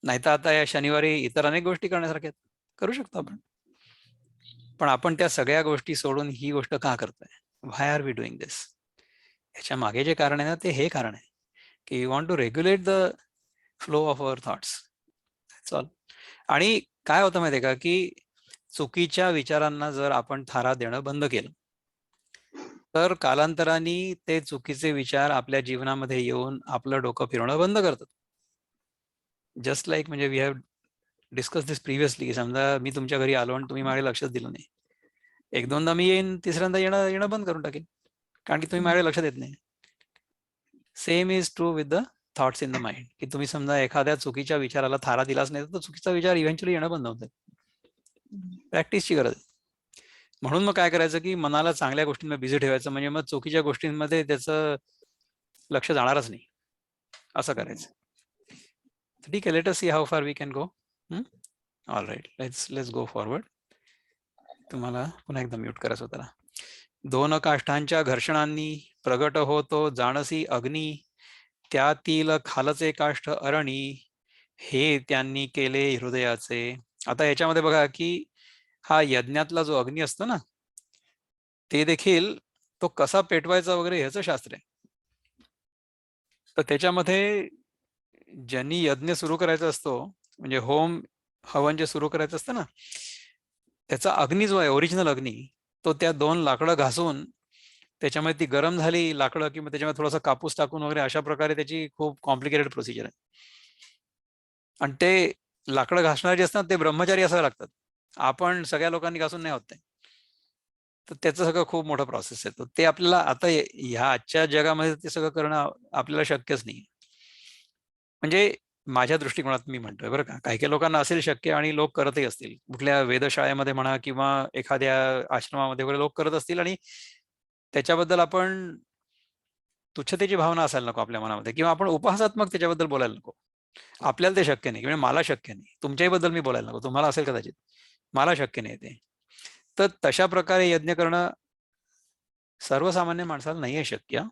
नाहीतर आता या शनिवारी इतर अनेक गोष्टी करण्यासारख्या करू शकतो आपण. पण आपण त्या सगळ्या गोष्टी सोडून ही गोष्ट का करतोय? व्हाय आर वी डुईंग दिस? ह्याच्या मागे जे कारण आहे ना, ते हे कारण आहे की you want to regulate the flow of our thoughts. चल, आणि काय होतं माहितीये का की चुकीच्या विचारांना जर आपण थारा देणं बंद केलं तर कालांतराने ते चुकीचे विचार आपल्या जीवनामध्ये येऊन आपलं डोकं फिरवणं बंद करतात. जस्ट लाईक, म्हणजे we have discuss this previously, की समजा मी तुमच्या घरी आलो आणि तुम्ही माझ्याकडे लक्षच दिलं नाही. एक दोनदा मी येईन, तिसऱ्यांदा येणं बंद करून टाकेन, कारण की तुम्ही माझ्याकडे लक्ष देत नाही. Same is true with the thoughts in the mind, की तुम्ही समजा एखाद्या चुकीच्या विचाराला थारा दिलाच नाही तर चुकीचा विचार इव्हेंच्युअली येणं बंद होतं. प्रॅक्टिसची गरज आहे. म्हणून मग काय करायचं की मनाला चांगल्या गोष्टींमध्ये बिझी ठेवायचं, म्हणजे मग चुकीच्या गोष्टींमध्ये त्याचं लक्ष जाणारच नाही, असं करायचं. ठीक आहे, let us see how far we can go. All right, let's go forward. तुम्हाला पुन्हा एकदा म्यूट करायचं होतं. दोन काष्ठांच्या घर्षणांनी प्रगट होतो जाणसी अग्नी, त्यातील खालचे काष्ठ अरणी, हे त्यांनी केले हृदयाचे. आता याच्यामध्ये बघा की हा यज्ञातला जो अग्नी असतो ना, ते देखील तो कसा पेटवायचा वगैरे ह्याचं शास्त्र आहे. तर त्याच्यामध्ये ज्यांनी यज्ञ सुरू करायचा असतो, म्हणजे होम हवन जे सुरू करायचं असतं ना, त्याचा अग्नी जो आहे, ओरिजिनल अग्नी, तो त्या दोन लाकडं घासून त्याच्यामध्ये ती गरम झाली लाकडं किंवा त्याच्यामध्ये थोडासा कापूस टाकून वगैरे अशा प्रकारे त्याची खूप कॉम्प्लिकेटेड प्रोसिजर आहे. आणि ते लाकडं घासणारे जे असतात ते ब्रह्मचारी असावे लागतात. आपण सगळ्या लोकांनी घासून नाही होत ते. तर त्याचं सगळं खूप मोठं प्रोसेस आहे. ते आपल्याला आता ह्या आजच्या जगामध्ये ते सगळं करणं आपल्याला शक्यच नाही. म्हणजे माझ्या दृष्टिकोनात मी म्हणतोय बरं का, काही काही लोकांना असेल शक्य आणि लोक करतही असतील. कुठल्या वेधशाळेमध्ये म्हणा किंवा एखाद्या आश्रमामध्ये वगैरे लोक करत असतील, आणि त्याच्याबद्दल आपण तुच्छतेची भावना असायला नको आपल्या मनामध्ये, किंवा आपण उपहासात्मक त्याच्याबद्दल बोलायला नको. आपल्याला ते शक्य नाही, म्हणजे मला शक्य नाही. तुमच्याही बद्दल मी बोलायला नको, तुम्हाला असेल कदाचित, मला शक्य नाही ते. तर तशा प्रकारे यज्ञ करणं सर्वसामान्य माणसाला नाही आहे शक्य.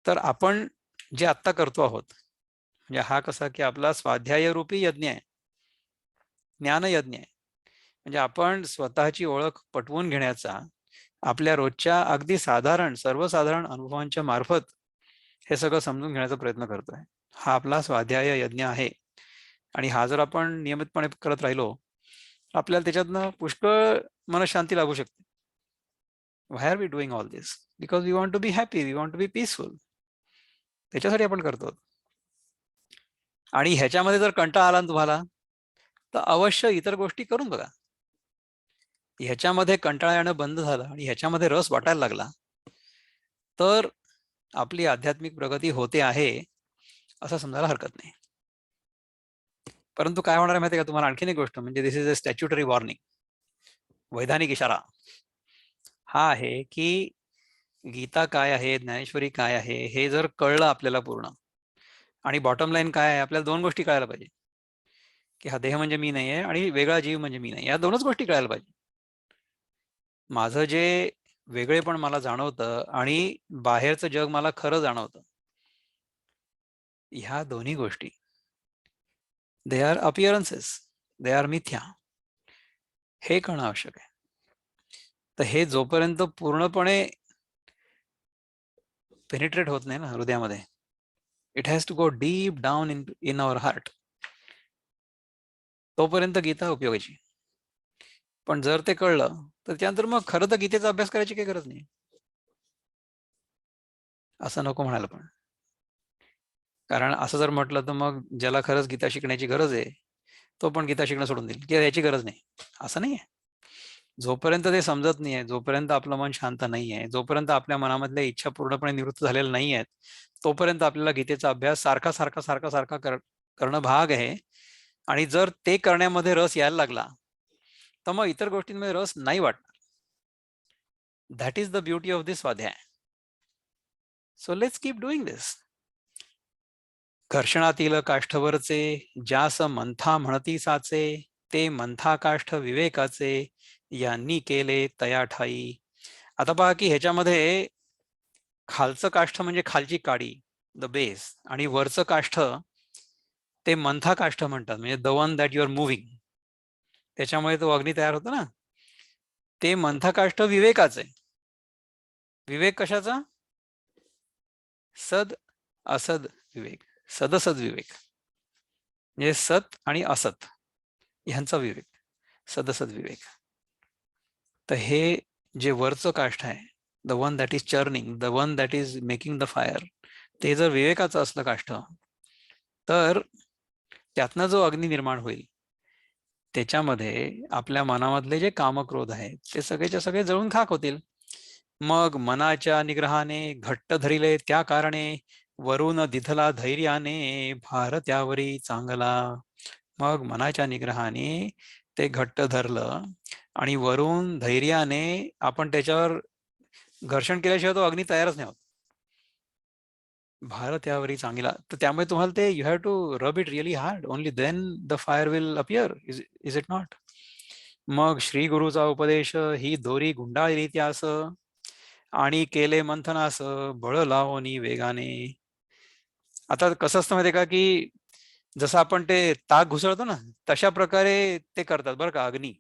तर आपण जे आत्ता करतो आहोत, म्हणजे हा कसा की आपला स्वाध्याय रूपी यज्ञ आहे, ज्ञानयज्ञ आहे. म्हणजे आपण स्वतःची ओळख पटवून घेण्याचा, आपल्या रोजच्या अगदी साधारण सर्वसाधारण अनुभवांच्या मार्फत हे सगळं समजून घेण्याचा प्रयत्न करतोय. हा आपला स्वाध्याय यज्ञ आहे. आणि हा जर आपण नियमितपणे करत राहिलो, आपल्याला त्याच्यातनं पुष्कळ मनशांती लागू शकते. Why are we doing all this? Because we want to be happy, we want to be peaceful. त्याच्यासाठी आपण करतो. आणि ह्याच्यामध्ये जर कंटाळा आला ना तुम्हाला, तर अवश्य इतर गोष्टी करून बघा. ह्याच्यामध्ये कंटाळा येणं बंद झालं आणि ह्याच्यामध्ये रस वाटायला लागला, तर आपली आध्यात्मिक प्रगती होते आहे असं समजायला हरकत नाही. परंतु काय होणार आहे माहिती आहे का तुम्हाला? आणखीन एक गोष्ट, म्हणजे दिस इज अ स्टॅच्युटरी वॉर्निंग, वैधानिक इशारा हा आहे की गीता काय आहे, ज्ञानेश्वरी काय आहे, हे जर कळलं आपल्याला पूर्ण, आणि बॉटम लाईन काय आहे, आपल्याला दोन गोष्टी कळायला पाहिजे, की हा देह म्हणजे मी नाही आहे आणि वेगळा जीव म्हणजे मी नाही. या दोनच गोष्टी कळायला पाहिजे. माझं जे वेगळेपण मला जाणवतं आणि बाहेरचं जग मला खरं जाणवतं, ह्या दोन्ही गोष्टी, they are appearances, they are मिथ्या, हे कळणं आवश्यक आहे. तर हे जोपर्यंत पूर्णपणे पेनिट्रेट होत नाही ना हृदयामध्ये, it has to go deep down in our heart, तोपर्यंत गीता उपयोगाची. पण जर ते कळलं तर त्यानंतर मग खरं तर गीतेचा अभ्यास करायची काही गरज नाही, असं नको म्हणायला. पण कारण असं जर म्हटलं तर मग ज्याला खरंच गीता शिकण्याची गरज आहे तो पण गीता शिकणं सोडून देईल, की याची गरज नाही, असं नाही आहे. जोपर्यंत ते समजत नाहीये, जोपर्यंत आपलं मन शांत नाहीये, जोपर्यंत आपल्या मनामधल्या इच्छा पूर्णपणे निवृत्त झालेल्या नाही आहेत, तोपर्यंत आपल्याला गीतेचा अभ्यास सारखा सारखा सारखा सारखा करणं भाग आहे. आणि जर ते करण्यामध्ये रस यायला लागला तर मग इतर गोष्टींमध्ये रस नाही वाटणार. That is the beauty of this स्वाध्याय. So let's keep doing this. घर्षणातील काष्ठवरचे ज्यास मंथा म्हणती साचे, ते मंथा काष्ठ विवेकाचे, यांनी केले तया ठाई. आता पहा की ह्याच्यामध्ये खालचं काष्ठ म्हणजे खालची काडी, द बेस, आणि वरचं काष्ठ ते मंथा काष्ठ म्हणतात, म्हणजे the one that you are moving. त्याच्यामुळे तो अग्नी तयार होतो ना. ते मंथा काष्ठ विवेकाचे. विवेक कशाचा? सद असद विवेक, सदसद विवेक, म्हणजे सत आणि असत ह्यांचा विवेक, सदसद विवेक. तर हे जे वरचं काष्ठ आहे, the one that is churning, the one that is making the fire, ते जर विवेकाचं असलं काष्ठ, तर त्यातनं जो अग्नी निर्माण होईल त्याच्यामध्ये आपल्या मनामधले जे कामक्रोध आहेत ते सगळेच्या सगळे जळून खाक होतील. मग मनाच्या निग्रहाने घट्ट धरिले त्या कारणे, वरून दिधला धैर्याने भार त्यावरी चांगला. मग मनाच्या निग्रहाने ते घट्ट धरलं आणि वरून धैर्याने आपण त्याच्यावर घर्षण केल्याशिवाय तो अग्नी तयारच नाही होत. भार त्यावरी चांगला. तर त्यामुळे तुम्हाला ते you have to rub it really hard, only then the fire will appear. Is it not? मग श्री गुरुचा उपदेश ही दोरी गुंडाळली त्यास, आणि केले मंथनास बळ लावणी वेगाने. आता कसं असतं माहितीये का की जसं आपण ते ताक घुसळतो ना, तशा प्रकारे ते करतात बरं का अग्नी.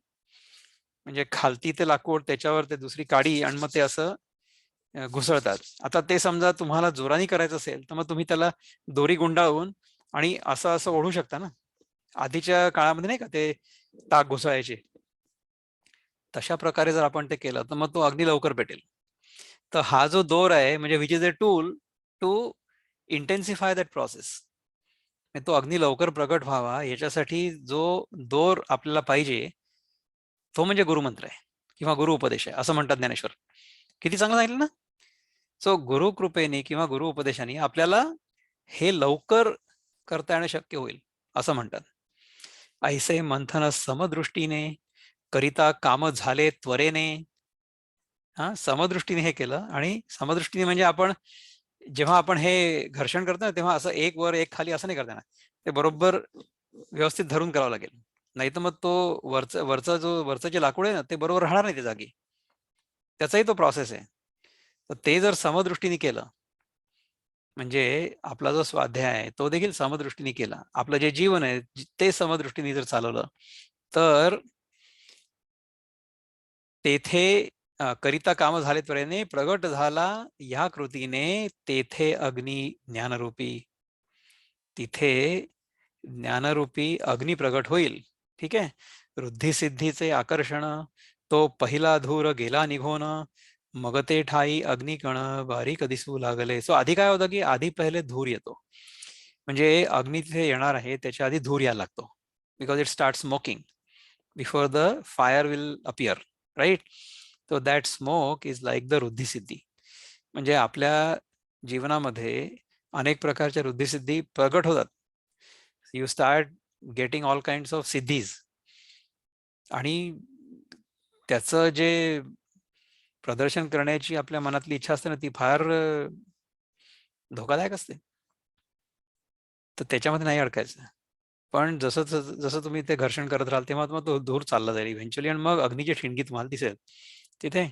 म्हणजे खालती ते लाकूड, त्याच्यावर ते दुसरी काडी, आणि मग ते असं घुसळतात. आता ते समजा तुम्हाला जोराने करायचं असेल तर मग तुम्ही त्याला दोरी गुंडाळून आणि असं असं ओढू शकता ना. आधीच्या काळामध्ये नाही का ते ताक घुसळायचे, तशा प्रकारे जर आपण ते केलं तर मग तो अग्नी लवकर पेटेल. तर हा जो दोर आहे म्हणजे which is a tool to intensify that process. तो अग्नी लवकर प्रगट व्हावा याच्यासाठी जो दोर आपल्याला पाहिजे तो म्हणजे गुरुमंत्र आहे किंवा गुरु उपदेश आहे, असं म्हणतात ज्ञानेश्वर. किती चांगलं सांगितलं ना. सो गुरु कृपेने किंवा गुरु उपदेशाने आपल्याला हे लवकर करता येणं शक्य होईल असं म्हणतात. ऐसे मंथन समदृष्टीने करिता काम झाले त्वरेने. हा, समदृष्टीने हे केलं. आणि समदृष्टीने म्हणजे आपण जेव्हा आपण हे घर्षण करतो ना तेव्हा असं एक वर एक खाली असं नाही करता येणार. ते बरोबर व्यवस्थित धरून करावं लागेल, नाही तर मग तो वरचं जे लाकूड आहे ना ते बरोबर राहणार नाही त्या जागी. त्याचाही तो प्रोसेस आहे. तर ते जर समदृष्टीने केलं म्हणजे आपला जो स्वाध्याय आहे तो देखील समदृष्टीने केला, आपलं जे जीवन आहे ते समदृष्टीने जर चालवलं तर तेथे करिता काम झाले त्वरेने प्रगट झाला या कृतीने तेथे अग्नी ज्ञानरूपी. तिथे ज्ञानरूपी अग्नी प्रगट होईल. ठीक आहे. वृद्धी सिद्धीचे आकर्षण तो पहिला धूर गेला निघून, मग ते ठाई अग्निकण बारीक दिसू लागले. सो आधी काय होतं की आधी पहिले धूर येतो, म्हणजे अग्नी तिथे येणार आहे त्याच्या आधी धूर यायला लागतो, because it start smoking before the fire will appear, right. So that smoke is like the रुद्धिसिद्धी. म्हणजे आपल्या जीवनामध्ये अनेक प्रकारच्या रुद्धिसिद्धी प्रगट होतात. You start getting all kinds of siddhis, आणि त्याचं जे प्रदर्शन करण्याची आपल्या मनातली इच्छा असते ना ती फार धोकादायक असते. तर त्याच्यामध्ये नाही अडकायचं. पण जसं जसं तुम्ही ते घर्षण करत राहाल तेव्हा मग तो दूर चालला जाईल इव्हेंच्युअली, आणि मग अग्नीची ठिणगी तुम्हाला दिसेल तिथे.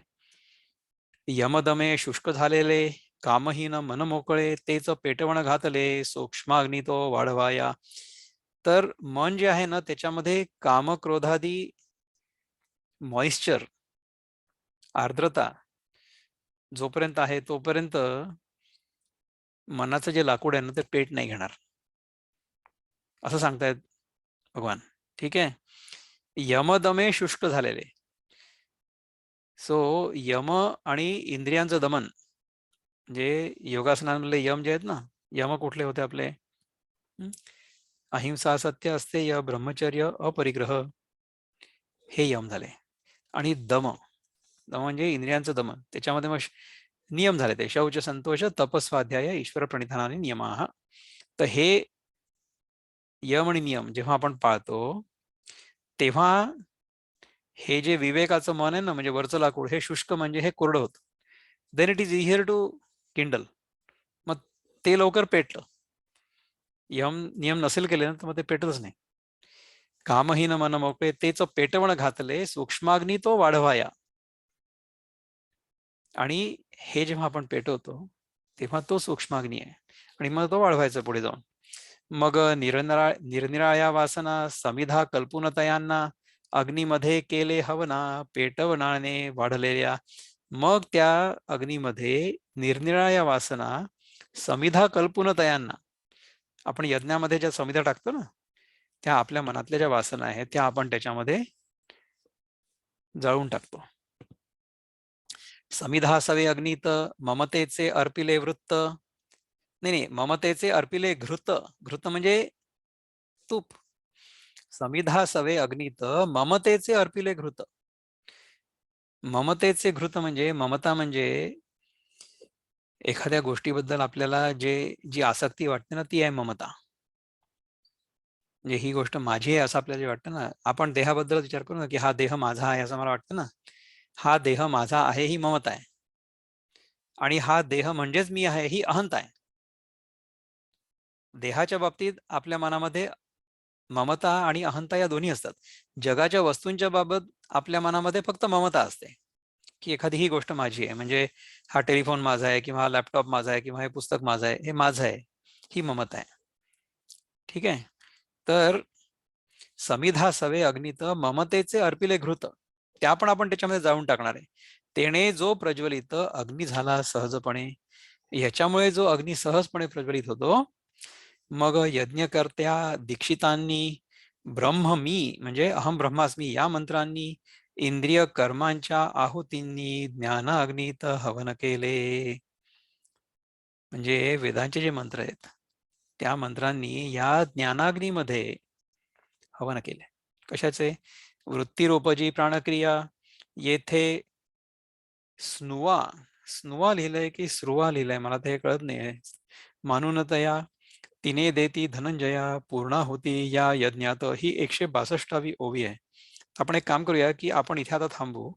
यमदमे शुष्क झालेले कामहीन मन मोकळे, तेच पेटवण घातले सूक्ष्माग्नी तो वाढवाया. तर मन जे आहे ना त्याच्यामध्ये काम क्रोधादी मॉइश्चर, आर्द्रता जोपर्यंत आहे तोपर्यंत मनाचं जे लाकूड आहे ना ते पेट नाही घेणार, असं सांगतायत भगवान. ठीक आहे. यमदमे शुष्क झालेले. सो यम आणि इंद्रियांचं दमन, म्हणजे योगासनांमधले यम जे आहेत ना, यम कुठले होते आपले? अहिंसा, सत्य, अस्तेय, ब्रह्मचर्य, अपरिग्रह, हे यम झाले. आणि दम म्हणजे इंद्रियांचं दमन. त्याच्यामध्ये मग नियम झाले ते शौच संतोष तपस्वाध्याय ईश्वर प्रणिधानाने नियमाः. तर हे यम आणि नियम जेव्हा आपण पाळतो तेव्हा हे जे विवेकाचं मन आहे ना, म्हणजे वरचं लाकूड हे शुष्क म्हणजे हे कोरडं होतं. Then it is easier to kindle. मग ते लवकर पेटलं. नियम नसेल केले ना तर मग ते पेटतच नाही. कामहीन मन मोकळे तेच पेटवण घातले सूक्ष्माग्नी तो वाढवाया. आणि हे जेव्हा आपण पेटवतो तेव्हा तो सूक्ष्माग्नी आहे आणि मग तो वाढवायचा पुढे जाऊन. मग निरनिराळ्या वासना समिधा कल्पुनतयांना अग्नीमध्ये केले हवना पेटवणाने वाढलेल्या. मग त्या अग्नीमध्ये निरनिराळ्या वासना समिधा कल्पुनतयांना, आपण यज्ञामध्ये ज्या समिधा टाकतो ना त्या आपल्या मनातल्या ज्या वासना आहेत त्या आपण त्याच्यामध्ये जाळून टाकतो. समिधा सवे अग्नीत ममतेचे अर्पिले वृत्त. नाही, ममतेचे अर्पिले घृत. घृत म्हणजे तूप. समिधा सवे अग्नीत ममतेचे अर्पिले घृत. ममतेचे घृत म्हणजे ममता म्हणजे एखाद्या गोष्टीबद्दल आपल्याला जी आसक्ती वाटते ना ती आहे ममता. म्हणजे ही गोष्ट माझी आहे असं आपल्याला जे वाटतं ना, आपण देहाबद्दल विचार करू ना की हा देह माझा आहे असं मला वाटतं ना, हा देह माझा आहे ही ममता आहे आणि हा देह म्हणजेच मी आहे ही अहंता आहे. देहाच्या बाबतीत आपल्या मनामध्ये ममता आणि अहंता या दोन्ही असतात. जगाच्या वस्तूंच्या बाबत आपल्या मनामध्ये फक्त ममता असते की एखादी ही गोष्ट माझी आहे, म्हणजे हा टेलिफोन माझा आहे किंवा हा लॅपटॉप माझा आहे किंवा हे पुस्तक माझं आहे, हे माझं आहे, ही ममता आहे. ठीक आहे. तर समिधा सवे अग्नित ममतेचे अर्पिले घृत, त्या पण आपण त्याच्यामध्ये जाऊन टाकणार आहे. तेने जो प्रज्वलित अग्नी झाला सहजपणे. ह्याच्यामुळे जो अग्नी सहजपणे प्रज्वलित होतो. मग यज्ञकर्त्या दीक्षितांनी ब्रह्म मी म्हणजे अहम ब्रह्मास्मी या मंत्रांनी इंद्रिय कर्मांच्या आहुतींनी ज्ञान अग्नीत हवन केले. म्हणजे वेदांचे जे मंत्र आहेत त्या मंत्रांनी या ज्ञानाग्नीमध्ये हवन केले. कशाचे? वृत्तिरोपजी प्राणक्रिया. येथे स्नुवा लिहिलंय की स्रुवा लिहिलंय मला ते कळत नाही. मानूनतया तिने देती धनंजया पूर्णा होती या यज्ञात. ही 162वी ओवी आहे. आपण एक काम करूया की आपण इथे आता थांबू.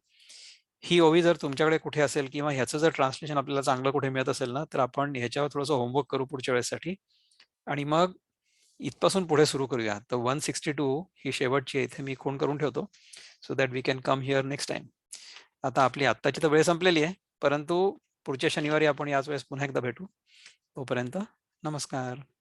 ही ओवी जर तुमच्याकडे कुठे असेल किंवा ह्याचं जर ट्रान्सलेशन आपल्याला चांगलं कुठे मिळत असेल ना तर आपण ह्याच्यावर थोडंसं होमवर्क करू पुढच्या वेळेसाठी आणि मग इथपासून पुढे सुरू करूया. तर 162 ही शेवटची आहे, इथे मी खूण करून ठेवतो so that we can come here next time. आता आपली आत्ताची तर वेळ संपलेली आहे, परंतु पुढच्या शनिवारी आपण याच वेळेस पुन्हा एकदा भेटू. तोपर्यंत नमस्कार.